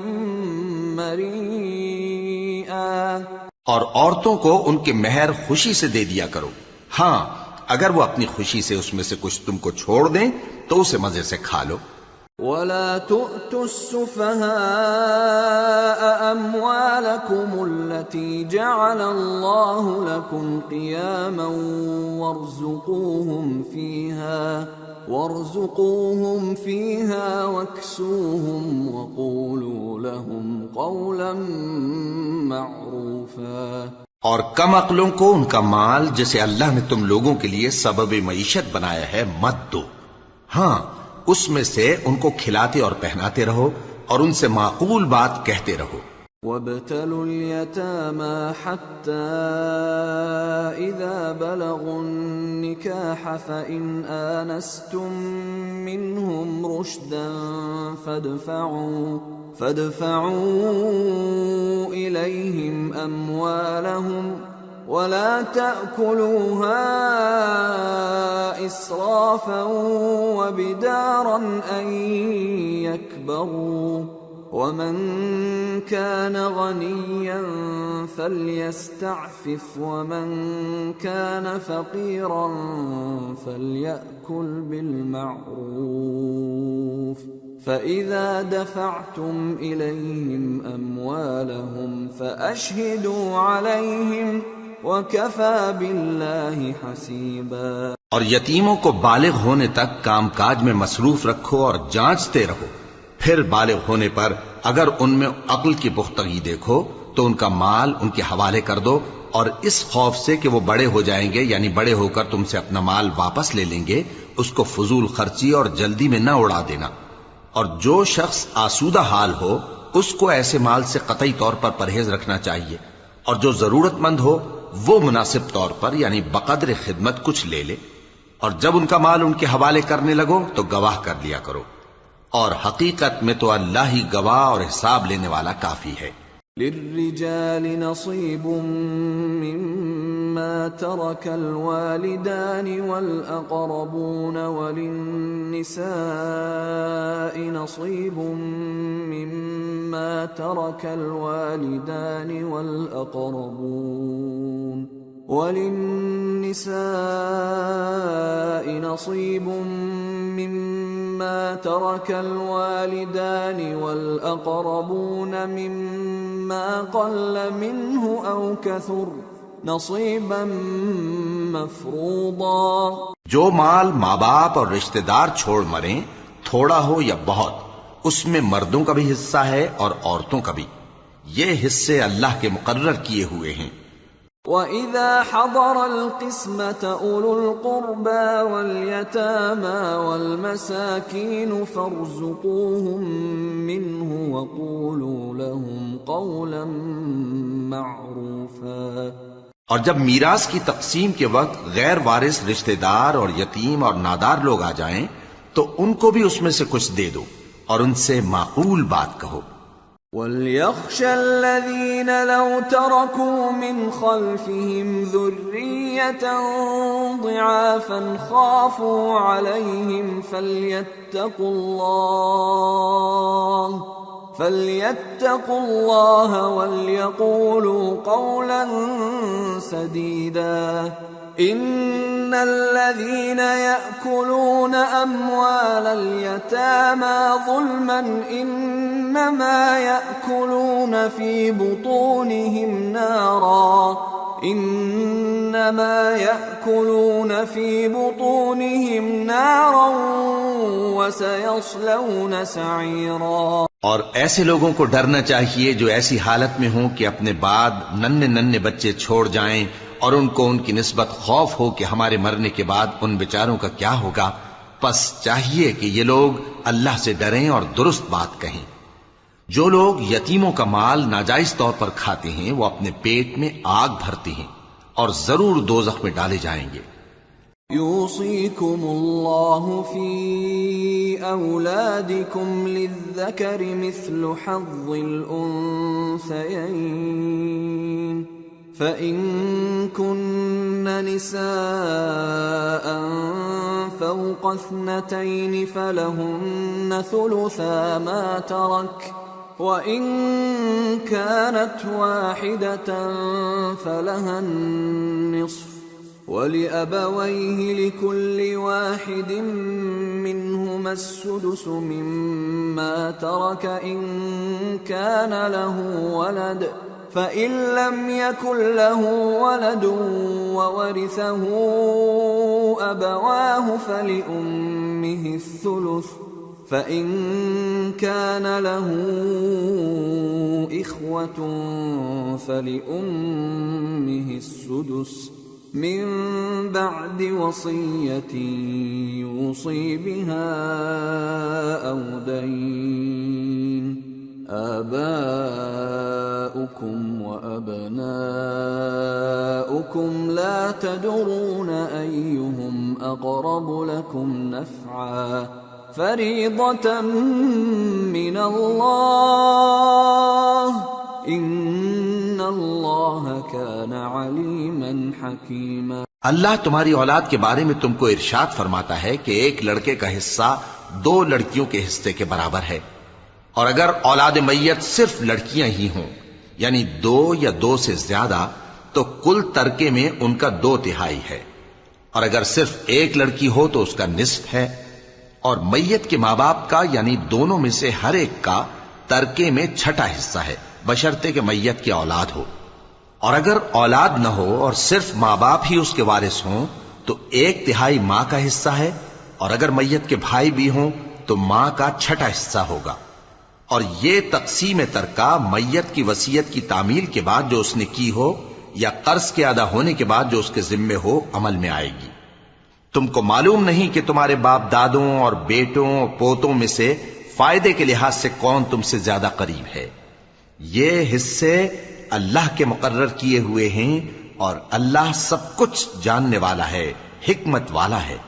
مَّرِيئًا۔
اور عورتوں کو ان کے مہر خوشی سے دے دیا کرو، ہاں اگر وہ اپنی خوشی سے اس میں سے کچھ تم کو چھوڑ دیں تو اسے مزے سے کھا لو۔
وَلَا تُؤْتُوا السُّفَهَاءَ أَمْوَالَكُمُ الَّتِي جَعَلَ اللَّهُ لَكُمْ قِيَامًا وَارْزُقُوهُمْ فِيهَا وَاكْسُوهُمْ وَقُولُوا لَهُمْ قَوْلًا مَّعْرُوفًا۔
اور کم عقلوں کو ان کا مال جسے اللہ نے تم لوگوں کے لیے سبب معیشت بنایا ہے مت دو، ہاں اس میں سے ان کو کھلاتے اور پہناتے رہو اور ان سے معقول بات کہتے رہو۔
وَابْتَلُوا الْيَتَامَى حَتَّى إِذَا بَلَغُوا النِّكَاحَ فَإِنْ آنَسْتُمْ مِنْهُمْ رُشْدًا فَادْفَعُوا إِلَيْهِمْ أَمْوَالَهُمْ وَلَا تَأْكُلُوهَا إِسْرَافًا وَبِدَارًا أَن يَكْبَرُوا وَمَن كَانَ غَنِيًّا فَلْيَسْتَعْفِفْ وَمَن كَانَ فَقِيرًا فَلْيَأْكُلْ بِالْمَعْرُوفِ فَإِذَا دَفَعْتُمْ إِلَيْهِمْ أَمْوَالَهُمْ فَأَشْهِدُوا عَلَيْهِمْ وَكَفَى بِاللَّهِ حَسِيبًا۔
اور یتیموں کو بالغ ہونے تک کام کاج میں مصروف رکھو اور جانچتے رہو، پھر بالغ ہونے پر اگر ان میں عقل کی پختگی دیکھو تو ان کا مال ان کے حوالے کر دو، اور اس خوف سے کہ وہ بڑے ہو جائیں گے یعنی بڑے ہو کر تم سے اپنا مال واپس لے لیں گے اس کو فضول خرچی اور جلدی میں نہ اڑا دینا، اور جو شخص آسودہ حال ہو اس کو ایسے مال سے قطعی طور پر پرہیز رکھنا چاہیے، اور جو ضرورت مند ہو وہ مناسب طور پر یعنی بقدر خدمت کچھ لے لے، اور جب ان کا مال ان کے حوالے کرنے لگو تو گواہ کر لیا کرو، اور حقیقت میں تو اللہ ہی گواہ اور حساب لینے والا کافی ہے۔
للرجال نصيب مما ترك الوالدان والأقربون وللنساء نصيب مما ترك الوالدان والأقربون مما قل منه أو كثر نصيبا مفروضا۔
جو مال ماں باپ اور رشتہ دار چھوڑ مریں، تھوڑا ہو یا بہت، اس میں مردوں کا بھی حصہ ہے اور عورتوں کا بھی، یہ حصے اللہ کے مقرر کیے ہوئے ہیں۔
وَإِذَا حَضَرَ الْقِسْمَةَ أُولُو الْقُرْبَى وَالْيَتَامَى وَالْمَسَاكِينُ فَارْزُقُوهُم مِّنْهُ وَقُولُوا لَهُمْ قَوْلًا مَّعْرُوفًا۔
اور جب میراث کی تقسیم کے وقت غیر وارث رشتہ دار اور یتیم اور نادار لوگ آ جائیں تو ان کو بھی اس میں سے کچھ دے دو اور ان سے معقول بات کہو۔
وَلْيَخْشَ الَّذِينَ لَوْ تَرَكُوا مِنْ خَلْفِهِمْ ذُرِّيَّةً ضِعَافًا خَافُوا عَلَيْهِمْ فَلْيَتَّقُوا اللَّهَ وَلْيَقُولُوا قَوْلًا سَدِيدًا۔ إِنَّ الَّذِينَ يَأْكُلُونَ أَمْوَالَ الْيَتَامَى ظُلْمًا إِنَّمَا يَأْكُلُونَ فِي بُطُونِهِمْ نَارًا وَسَيَصْلَوْنَ سَعِيرًا۔
اور ایسے لوگوں کو ڈرنا چاہیے جو ایسی حالت میں ہوں کہ اپنے بعد ننھے بچے چھوڑ جائیں اور ان کو ان کی نسبت خوف ہو کہ ہمارے مرنے کے بعد ان بیچاروں کا کیا ہوگا، پس چاہیے کہ یہ لوگ اللہ سے ڈریں اور درست بات کہیں۔ جو لوگ یتیموں کا مال ناجائز طور پر کھاتے ہیں وہ اپنے پیٹ میں آگ بھرتے ہیں اور ضرور دوزخ میں ڈالے جائیں گے۔
يوصيكم الله في أولادكم للذكر مثل حظ الأنثيين فإن كن نساء فوق 2 فلهن ثلثا ما ترك وإن كانت واحدة فلها النصف وَلِأَبَوَيْهِ لِكُلِّ وَاحِدٍ مِّنْهُمَا السُّدُسُ مِمَّا تَرَكَ إِن كَانَ لَهُ وَلَدٌ فَإِن لَّمْ يَكُن لَّهُ وَلَدٌ وَوَرِثَهُ أَبَوَاهُ فَلِأُمِّهِ الثُّلُثُ فَإِن كَانَ لَهُ إِخْوَةٌ فَلِأُمِّهِ السُّدُسُ من بعد وصية يوصي بها أو دين آباؤكم وأبناؤكم لا تدرون أيهم أقرب لكم نفعا فريضة من الله ان اللہ کان علیما حکیما۔
اللہ تمہاری اولاد کے بارے میں تم کو ارشاد فرماتا ہے کہ ایک لڑکے کا حصہ 2 لڑکیوں کے حصے کے برابر ہے، اور اگر اولاد میت صرف لڑکیاں ہی ہوں یعنی 2 یا 2 سے زیادہ تو کل ترکے میں ان کا 2/3 ہے، اور اگر صرف ایک لڑکی ہو تو اس کا نصف ہے، اور میت کے ماں باپ کا یعنی دونوں میں سے ہر ایک کا ترکے میں 6واں حصہ ہے بشرطے کہ میت کی اولاد ہو، اور اگر اولاد نہ ہو اور صرف ماں باپ ہی اس کے وارث ہوں تو 1/3 ماں کا حصہ ہے، اور اگر میت کے بھائی بھی ہوں تو ماں کا 6واں حصہ ہوگا، اور یہ تقسیم ترکہ میت کی وصیت کی تعمیل کے بعد جو اس نے کی ہو یا قرض کے ادا ہونے کے بعد جو اس کے ذمے ہو عمل میں آئے گی۔ تم کو معلوم نہیں کہ تمہارے باپ دادوں اور بیٹوں اور پوتوں میں سے فائدے کے لحاظ سے کون تم سے زیادہ قریب ہے؟ یہ حصے اللہ کے مقرر کیے ہوئے ہیں اور اللہ سب کچھ جاننے والا ہے، حکمت والا ہے۔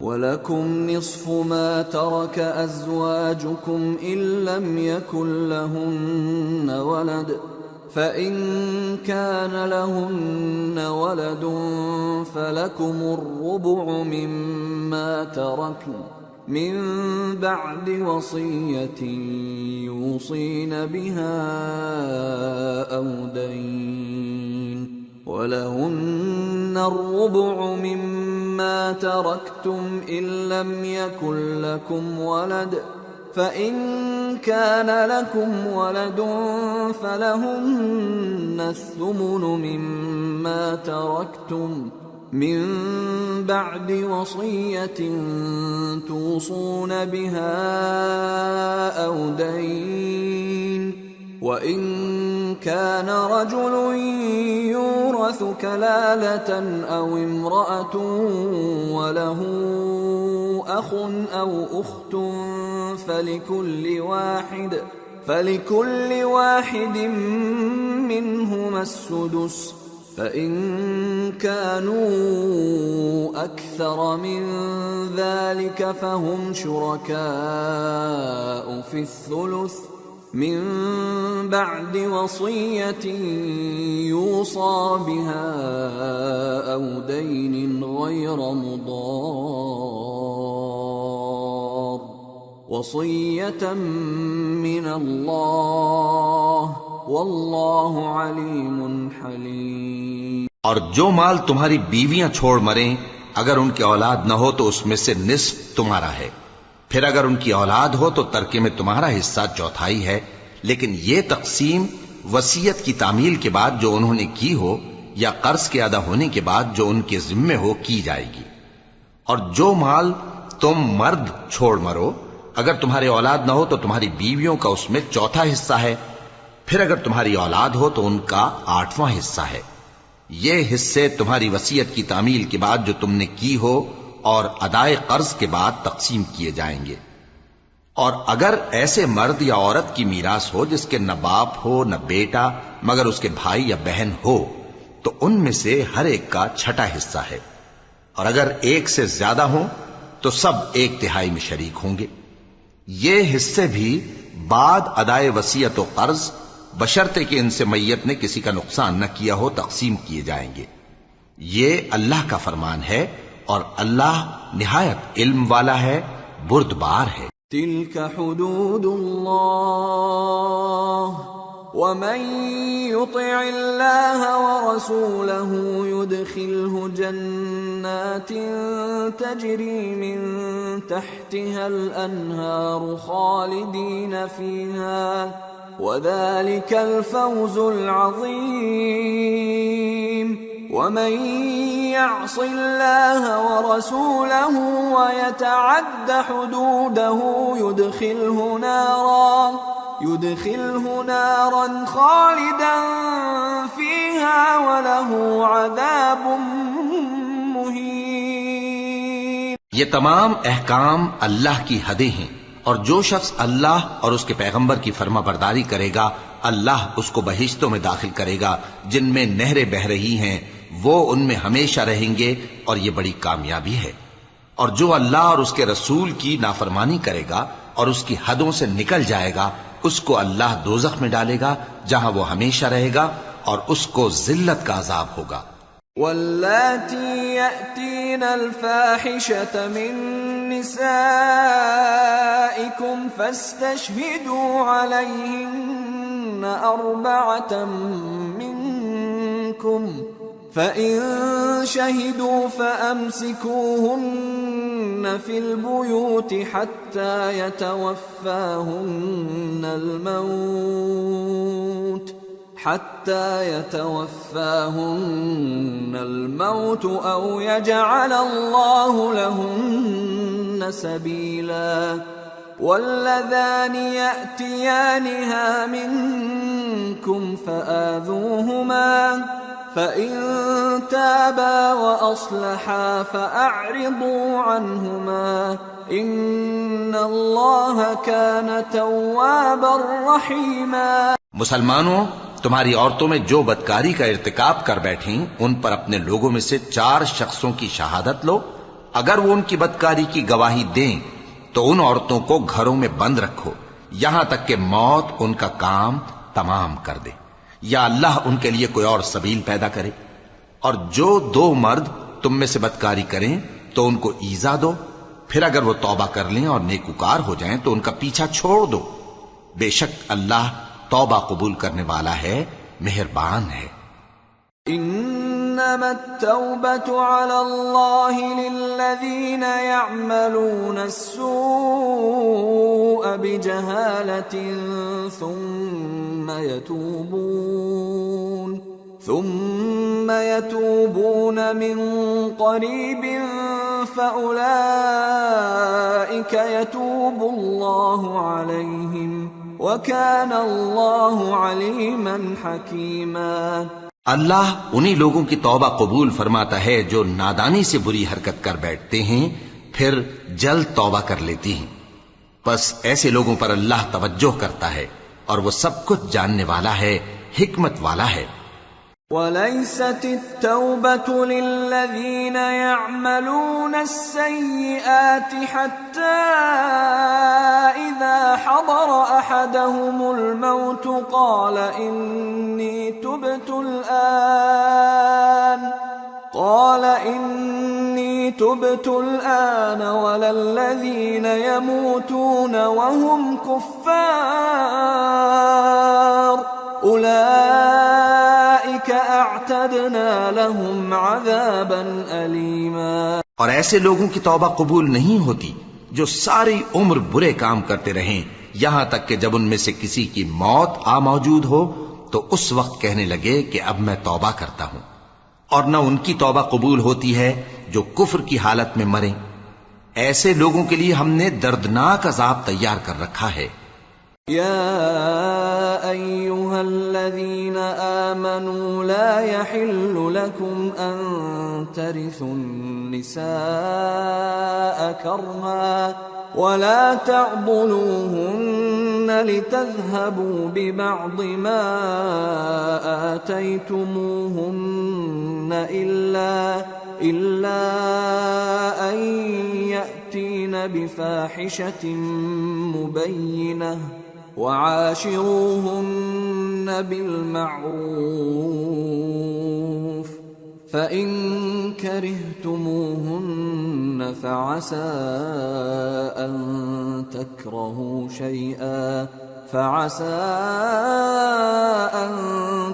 وَلَكُمْ نِصْفُ مَا تَرَكَ أَزْوَاجُكُمْ إِن لَّمْ يَكُن لَّهُنَّ وَلَدٌ فَإِن كَانَ لَهُنَّ وَلَدٌ فَلَكُمُ الرُّبُعُ مِمَّا تَرَكْنَ مِن بَعْدِ وَصِيَّةٍ يُوصِينَ بِهَا أَوْ دَيْنٍ وَلَهُنَّ الرُّبُعُ مِمَّا تَرَكْتُمْ إِن لَّمْ يَكُن لَّكُمْ وَلَدٌ فَإِن كَانَ لَكُمْ وَلَدٌ فَلَهُنَّ الثُّمُنُ مِمَّا تَرَكْتُمْ مِن بَعْدِ وَصِيَّةٍ تُوصُونَ بِهَا أَوْ دَيْنٍ وَإِن كَانَ رَجُلٌ يُورَثُ كَلَالَةً أَوْ امْرَأَةٌ وَلَهُ أَخٌ أَوْ أُخْتٌ فَلِكُلِّ واحد منهما السُّدُسُ فَإِن كَانُوا أَكْثَرَ مِن ذَلِكَ فَهُمْ شُرَكَاءُ فِي الثُّلُثِ من بعد وصية يوصى بها أو دين غير مضار وصية من الله والله عليم حليم۔
اور جو مال تمہاری بیویاں چھوڑ مریں اگر ان کی اولاد نہ ہو تو اس میں سے نصف تمہارا ہے، پھر اگر ان کی اولاد ہو تو ترکے میں تمہارا حصہ چوتھائی ہے، لیکن یہ تقسیم وصیت کی تعمیل کے بعد جو انہوں نے کی ہو یا قرض کے ادا ہونے کے بعد جو ان کے ذمے ہو کی جائے گی۔ اور جو مال تم مرد چھوڑ مرو اگر تمہاری اولاد نہ ہو تو تمہاری بیویوں کا اس میں چوتھا حصہ ہے، پھر اگر تمہاری اولاد ہو تو ان کا 8واں حصہ ہے۔ یہ حصے تمہاری وصیت کی تعمیل کے بعد جو تم نے کی ہو اور ادائے قرض کے بعد تقسیم کیے جائیں گے۔ اور اگر ایسے مرد یا عورت کی میراث ہو جس کے نہ باپ ہو نہ بیٹا مگر اس کے بھائی یا بہن ہو تو ان میں سے ہر ایک کا 6واں حصہ ہے، اور اگر ایک سے زیادہ ہوں تو سب 1/3 میں شریک ہوں گے۔ یہ حصے بھی بعد ادائے وصیت و قرض بشرطے کہ ان سے میت نے کسی کا نقصان نہ کیا ہو تقسیم کیے جائیں گے۔ یہ اللہ کا فرمان ہے اور اللہ نہایت علم والا ہے، بردبار ہے۔
تلك حدود الله ومن يطع الله ورسوله يدخله جنات تجري من تحتها الأنهار خالدين فيها وذلك الفوز العظيم ومن يعص الله ورسوله ويتعد حدوده يدخله نارا خالدا فيها وله عذاب مهين۔
یہ تمام احکام اللہ کی حدیں ہیں، اور جو شخص اللہ اور اس کے پیغمبر کی فرما برداری کرے گا اللہ اس کو بہشتوں میں داخل کرے گا جن میں نہریں بہ رہی ہیں، وہ ان میں ہمیشہ رہیں گے، اور یہ بڑی کامیابی ہے۔ اور جو اللہ اور اس کے رسول کی نافرمانی کرے گا اور اس کی حدوں سے نکل جائے گا اس کو اللہ دوزخ میں ڈالے گا جہاں وہ ہمیشہ رہے گا، اور اس کو ذلت کا عذاب ہوگا۔
واللاتی یأتین الفاحشة من نسائکم فاستشہدوا علیہن 4 منکم فَإِن شَهِدُوا فَأَمْسِكُوهُنَّ فِي الْبُيُوتِ حَتَّى يَتَوَفَّاهُنَّ الْمَوْتُ أَوْ يَجْعَلَ اللَّهُ لَهُنَّ سَبِيلًا وَاللَّذَانِ يَأْتِيَانِهَا مِنكُمْ فَآذُوهُمَا فَإِن تابا وأصلحا فأعرضوا عنهما إن الله كان توابا رحيما۔
مسلمانوں، تمہاری عورتوں میں جو بدکاری کا ارتکاب کر بیٹھیں ان پر اپنے لوگوں میں سے 4 شخصوں کی شہادت لو۔ اگر وہ ان کی بدکاری کی گواہی دیں تو ان عورتوں کو گھروں میں بند رکھو یہاں تک کہ موت ان کا کام تمام کر دے یا اللہ ان کے لیے کوئی اور سبیل پیدا کرے۔ اور جو 2 مرد تم میں سے بدکاری کریں تو ان کو ایذا دو، پھر اگر وہ توبہ کر لیں اور نیکوکار ہو جائیں تو ان کا پیچھا چھوڑ دو، بے شک اللہ توبہ قبول کرنے والا ہے، مہربان ہے۔
انما التوبة على الله للذين يعملون السوء بجهالة ثم يتوبون من قريب فأولئك يتوب الله عليهم وَكَانَ اللَّهُ عَلِيمًا حَكِيمًا۔
اللہ انہی لوگوں کی توبہ قبول فرماتا ہے جو نادانی سے بری حرکت کر بیٹھتے ہیں پھر جلد توبہ کر لیتی ہیں، پس ایسے لوگوں پر اللہ توجہ کرتا ہے اور وہ سب کچھ جاننے والا ہے، حکمت والا ہے۔
وَلَيْسَتِ التَّوْبَةُ لِلَّذِينَ يَعْمَلُونَ السَّيِّئَاتِ حَتَّى إِذَا حَضَرَ أَحَدَهُمُ الْمَوْتُ قَالَ إِنِّي تُبْتُ الْآنَ وَلَا الَّذِينَ يَمُوتُونَ وَهُمْ كُفَّارٌ أُولَئِكَ أَعْتَدْنَا لَهُمْ عَذَابًا أَلِيمًا۔
اور ایسے لوگوں کی توبہ قبول نہیں ہوتی جو ساری عمر برے کام کرتے رہیں یہاں تک کہ جب ان میں سے کسی کی موت آ موجود ہو تو اس وقت کہنے لگے کہ اب میں توبہ کرتا ہوں، اور نہ ان کی توبہ قبول ہوتی ہے جو کفر کی حالت میں مریں۔ ایسے لوگوں کے لیے ہم نے دردناک عذاب تیار کر رکھا ہے۔
يا أيها الذين آمنوا لا يحل لكم أن ترثوا النساء كرها ولا تعضلوهن لتذهبوا ببعض ما آتيتموهن إلا أن يأتين بفاحشة مبينة وعاشروهن بالمعروف فإن كرهتموهن فعسى أن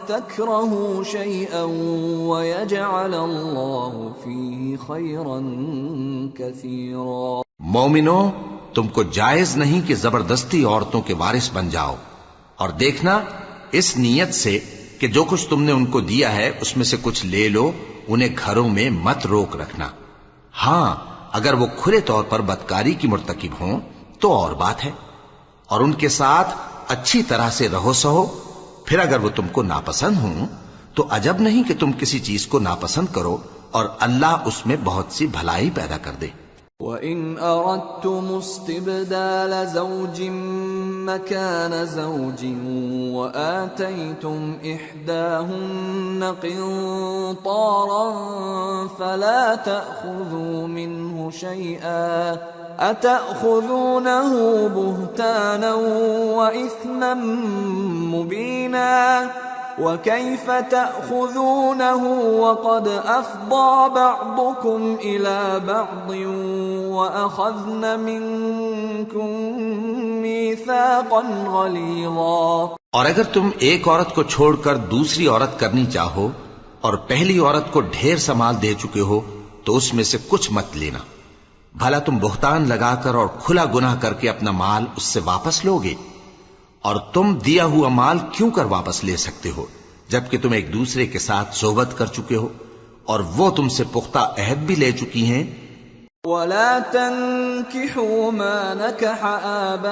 تكرهوا شيئا ويجعل الله فيه خيرا كثيرا۔
مومنو، تم کو جائز نہیں کہ زبردستی عورتوں کے وارث بن جاؤ، اور دیکھنا اس نیت سے کہ جو کچھ تم نے ان کو دیا ہے اس میں سے کچھ لے لو، انہیں گھروں میں مت روک رکھنا۔ ہاں، اگر وہ کھلے طور پر بدکاری کی مرتکب ہوں تو اور بات ہے، اور ان کے ساتھ اچھی طرح سے رہو سہو۔ پھر اگر وہ تم کو ناپسند ہوں تو عجب نہیں کہ تم کسی چیز کو ناپسند کرو، اور اللہ اس میں بہت سی بھلائی پیدا کر دے۔
وَإِنْ أَرَدْتُمُ اسْتِبْدَالَ زَوْجٍ مَّكَانَ زَوْجٍ وَآتَيْتُمْ إِحْدَاهُنَّ قِنطَارًا فَلَا تَأْخُذُوا مِنْهُ شَيْئًا أَتَأْخُذُونَهُ بُهْتَانًا وَإِثْمًا مُّبِينًا وَكَيْفَ تَأْخُذُونَهُ وَقَدْ أَفْضَىٰ بَعْضُكُمْ إِلَىٰ بَعْضٍ وَأَخَذْنَ مِنكُم مِّيثَاقًا غَلِيظًا۔
اور اگر تم ایک عورت کو چھوڑ کر دوسری عورت کرنی چاہو اور پہلی عورت کو ڈھیر سا مال دے چکے ہو تو اس میں سے کچھ مت لینا، بھلا تم بہتان لگا کر اور کھلا گناہ کر کے اپنا مال اس سے واپس لوگے؟ اور تم دیا ہوا مال کیوں کر واپس لے سکتے ہو جبکہ تم ایک دوسرے کے ساتھ صحبت کر چکے ہو اور وہ تم سے پختہ عہد بھی لے چکی ہیں؟
ولا تنكحوا ما نكح آباؤكم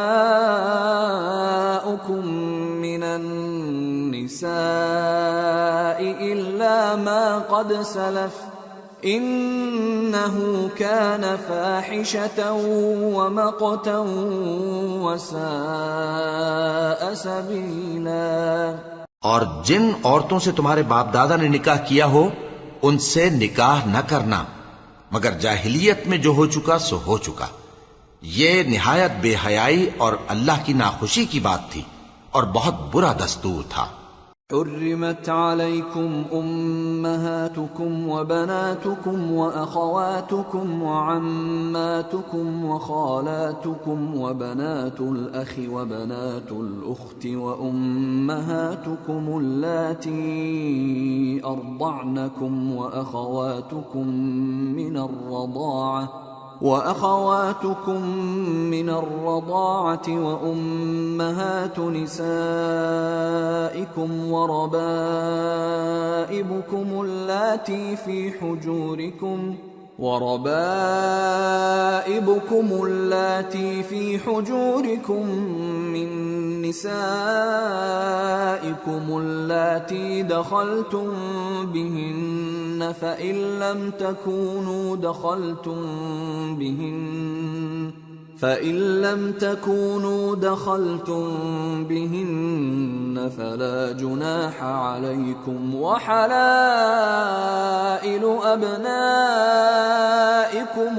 من النساء إلا ما قد سلف إنه كان فاحشة ومقتا وساء سبيلا۔
اور جن عورتوں سے تمہارے باپ دادا نے نکاح کیا ہو ان سے نکاح نہ کرنا مگر جاہلیت میں جو ہو چکا سو ہو چکا، یہ نہایت بے حیائی اور اللہ کی ناخوشی کی بات تھی اور بہت برا دستور تھا۔
حرمت عليكم أمهاتكم وبناتكم وأخواتكم وعماتكم وخالاتكم وبنات الأخ وبنات الأخت وأمهاتكم اللاتي أرضعنكم وأخواتكم من الرضاعة وأمهات نسائكم وربائبكم اللاتي في حجوركم من نسائكم اللاتي دخلتم بهن فإن لم تكونوا دخلتم بهن فلا جناح عليكم وحلائل أبنائكم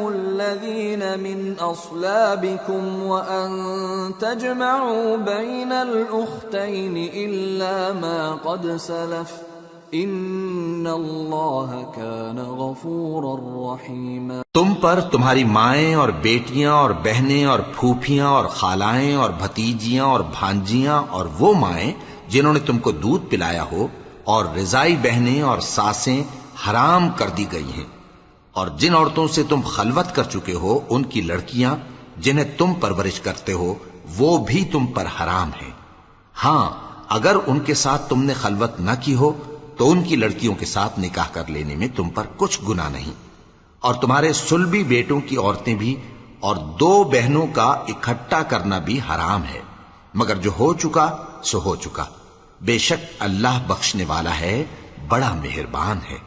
الذين من أصلابكم وأن تجمعوا بين الأختين إلا ما قد سلف ان اللہ کان غفورا رحیما۔
تم پر تمہاری مائیں اور بیٹیاں اور بہنیں اور پھوپھیاں اور خالائیں اور بھتیجیاں اور بھانجیاں اور وہ مائیں جنہوں نے تم کو دودھ پلایا ہو اور رضائی بہنیں اور ساسیں حرام کر دی گئی ہیں، اور جن عورتوں سے تم خلوت کر چکے ہو ان کی لڑکیاں جنہیں تم پرورش کرتے ہو وہ بھی تم پر حرام ہیں۔ ہاں اگر ان کے ساتھ تم نے خلوت نہ کی ہو تو ان کی لڑکیوں کے ساتھ نکاح کر لینے میں تم پر کچھ گناہ نہیں، اور تمہارے صلبی بیٹوں کی عورتیں بھی اور دو بہنوں کا اکٹھا کرنا بھی حرام ہے، مگر جو ہو چکا سو ہو چکا، بے شک اللہ بخشنے والا ہے، بڑا مہربان ہے۔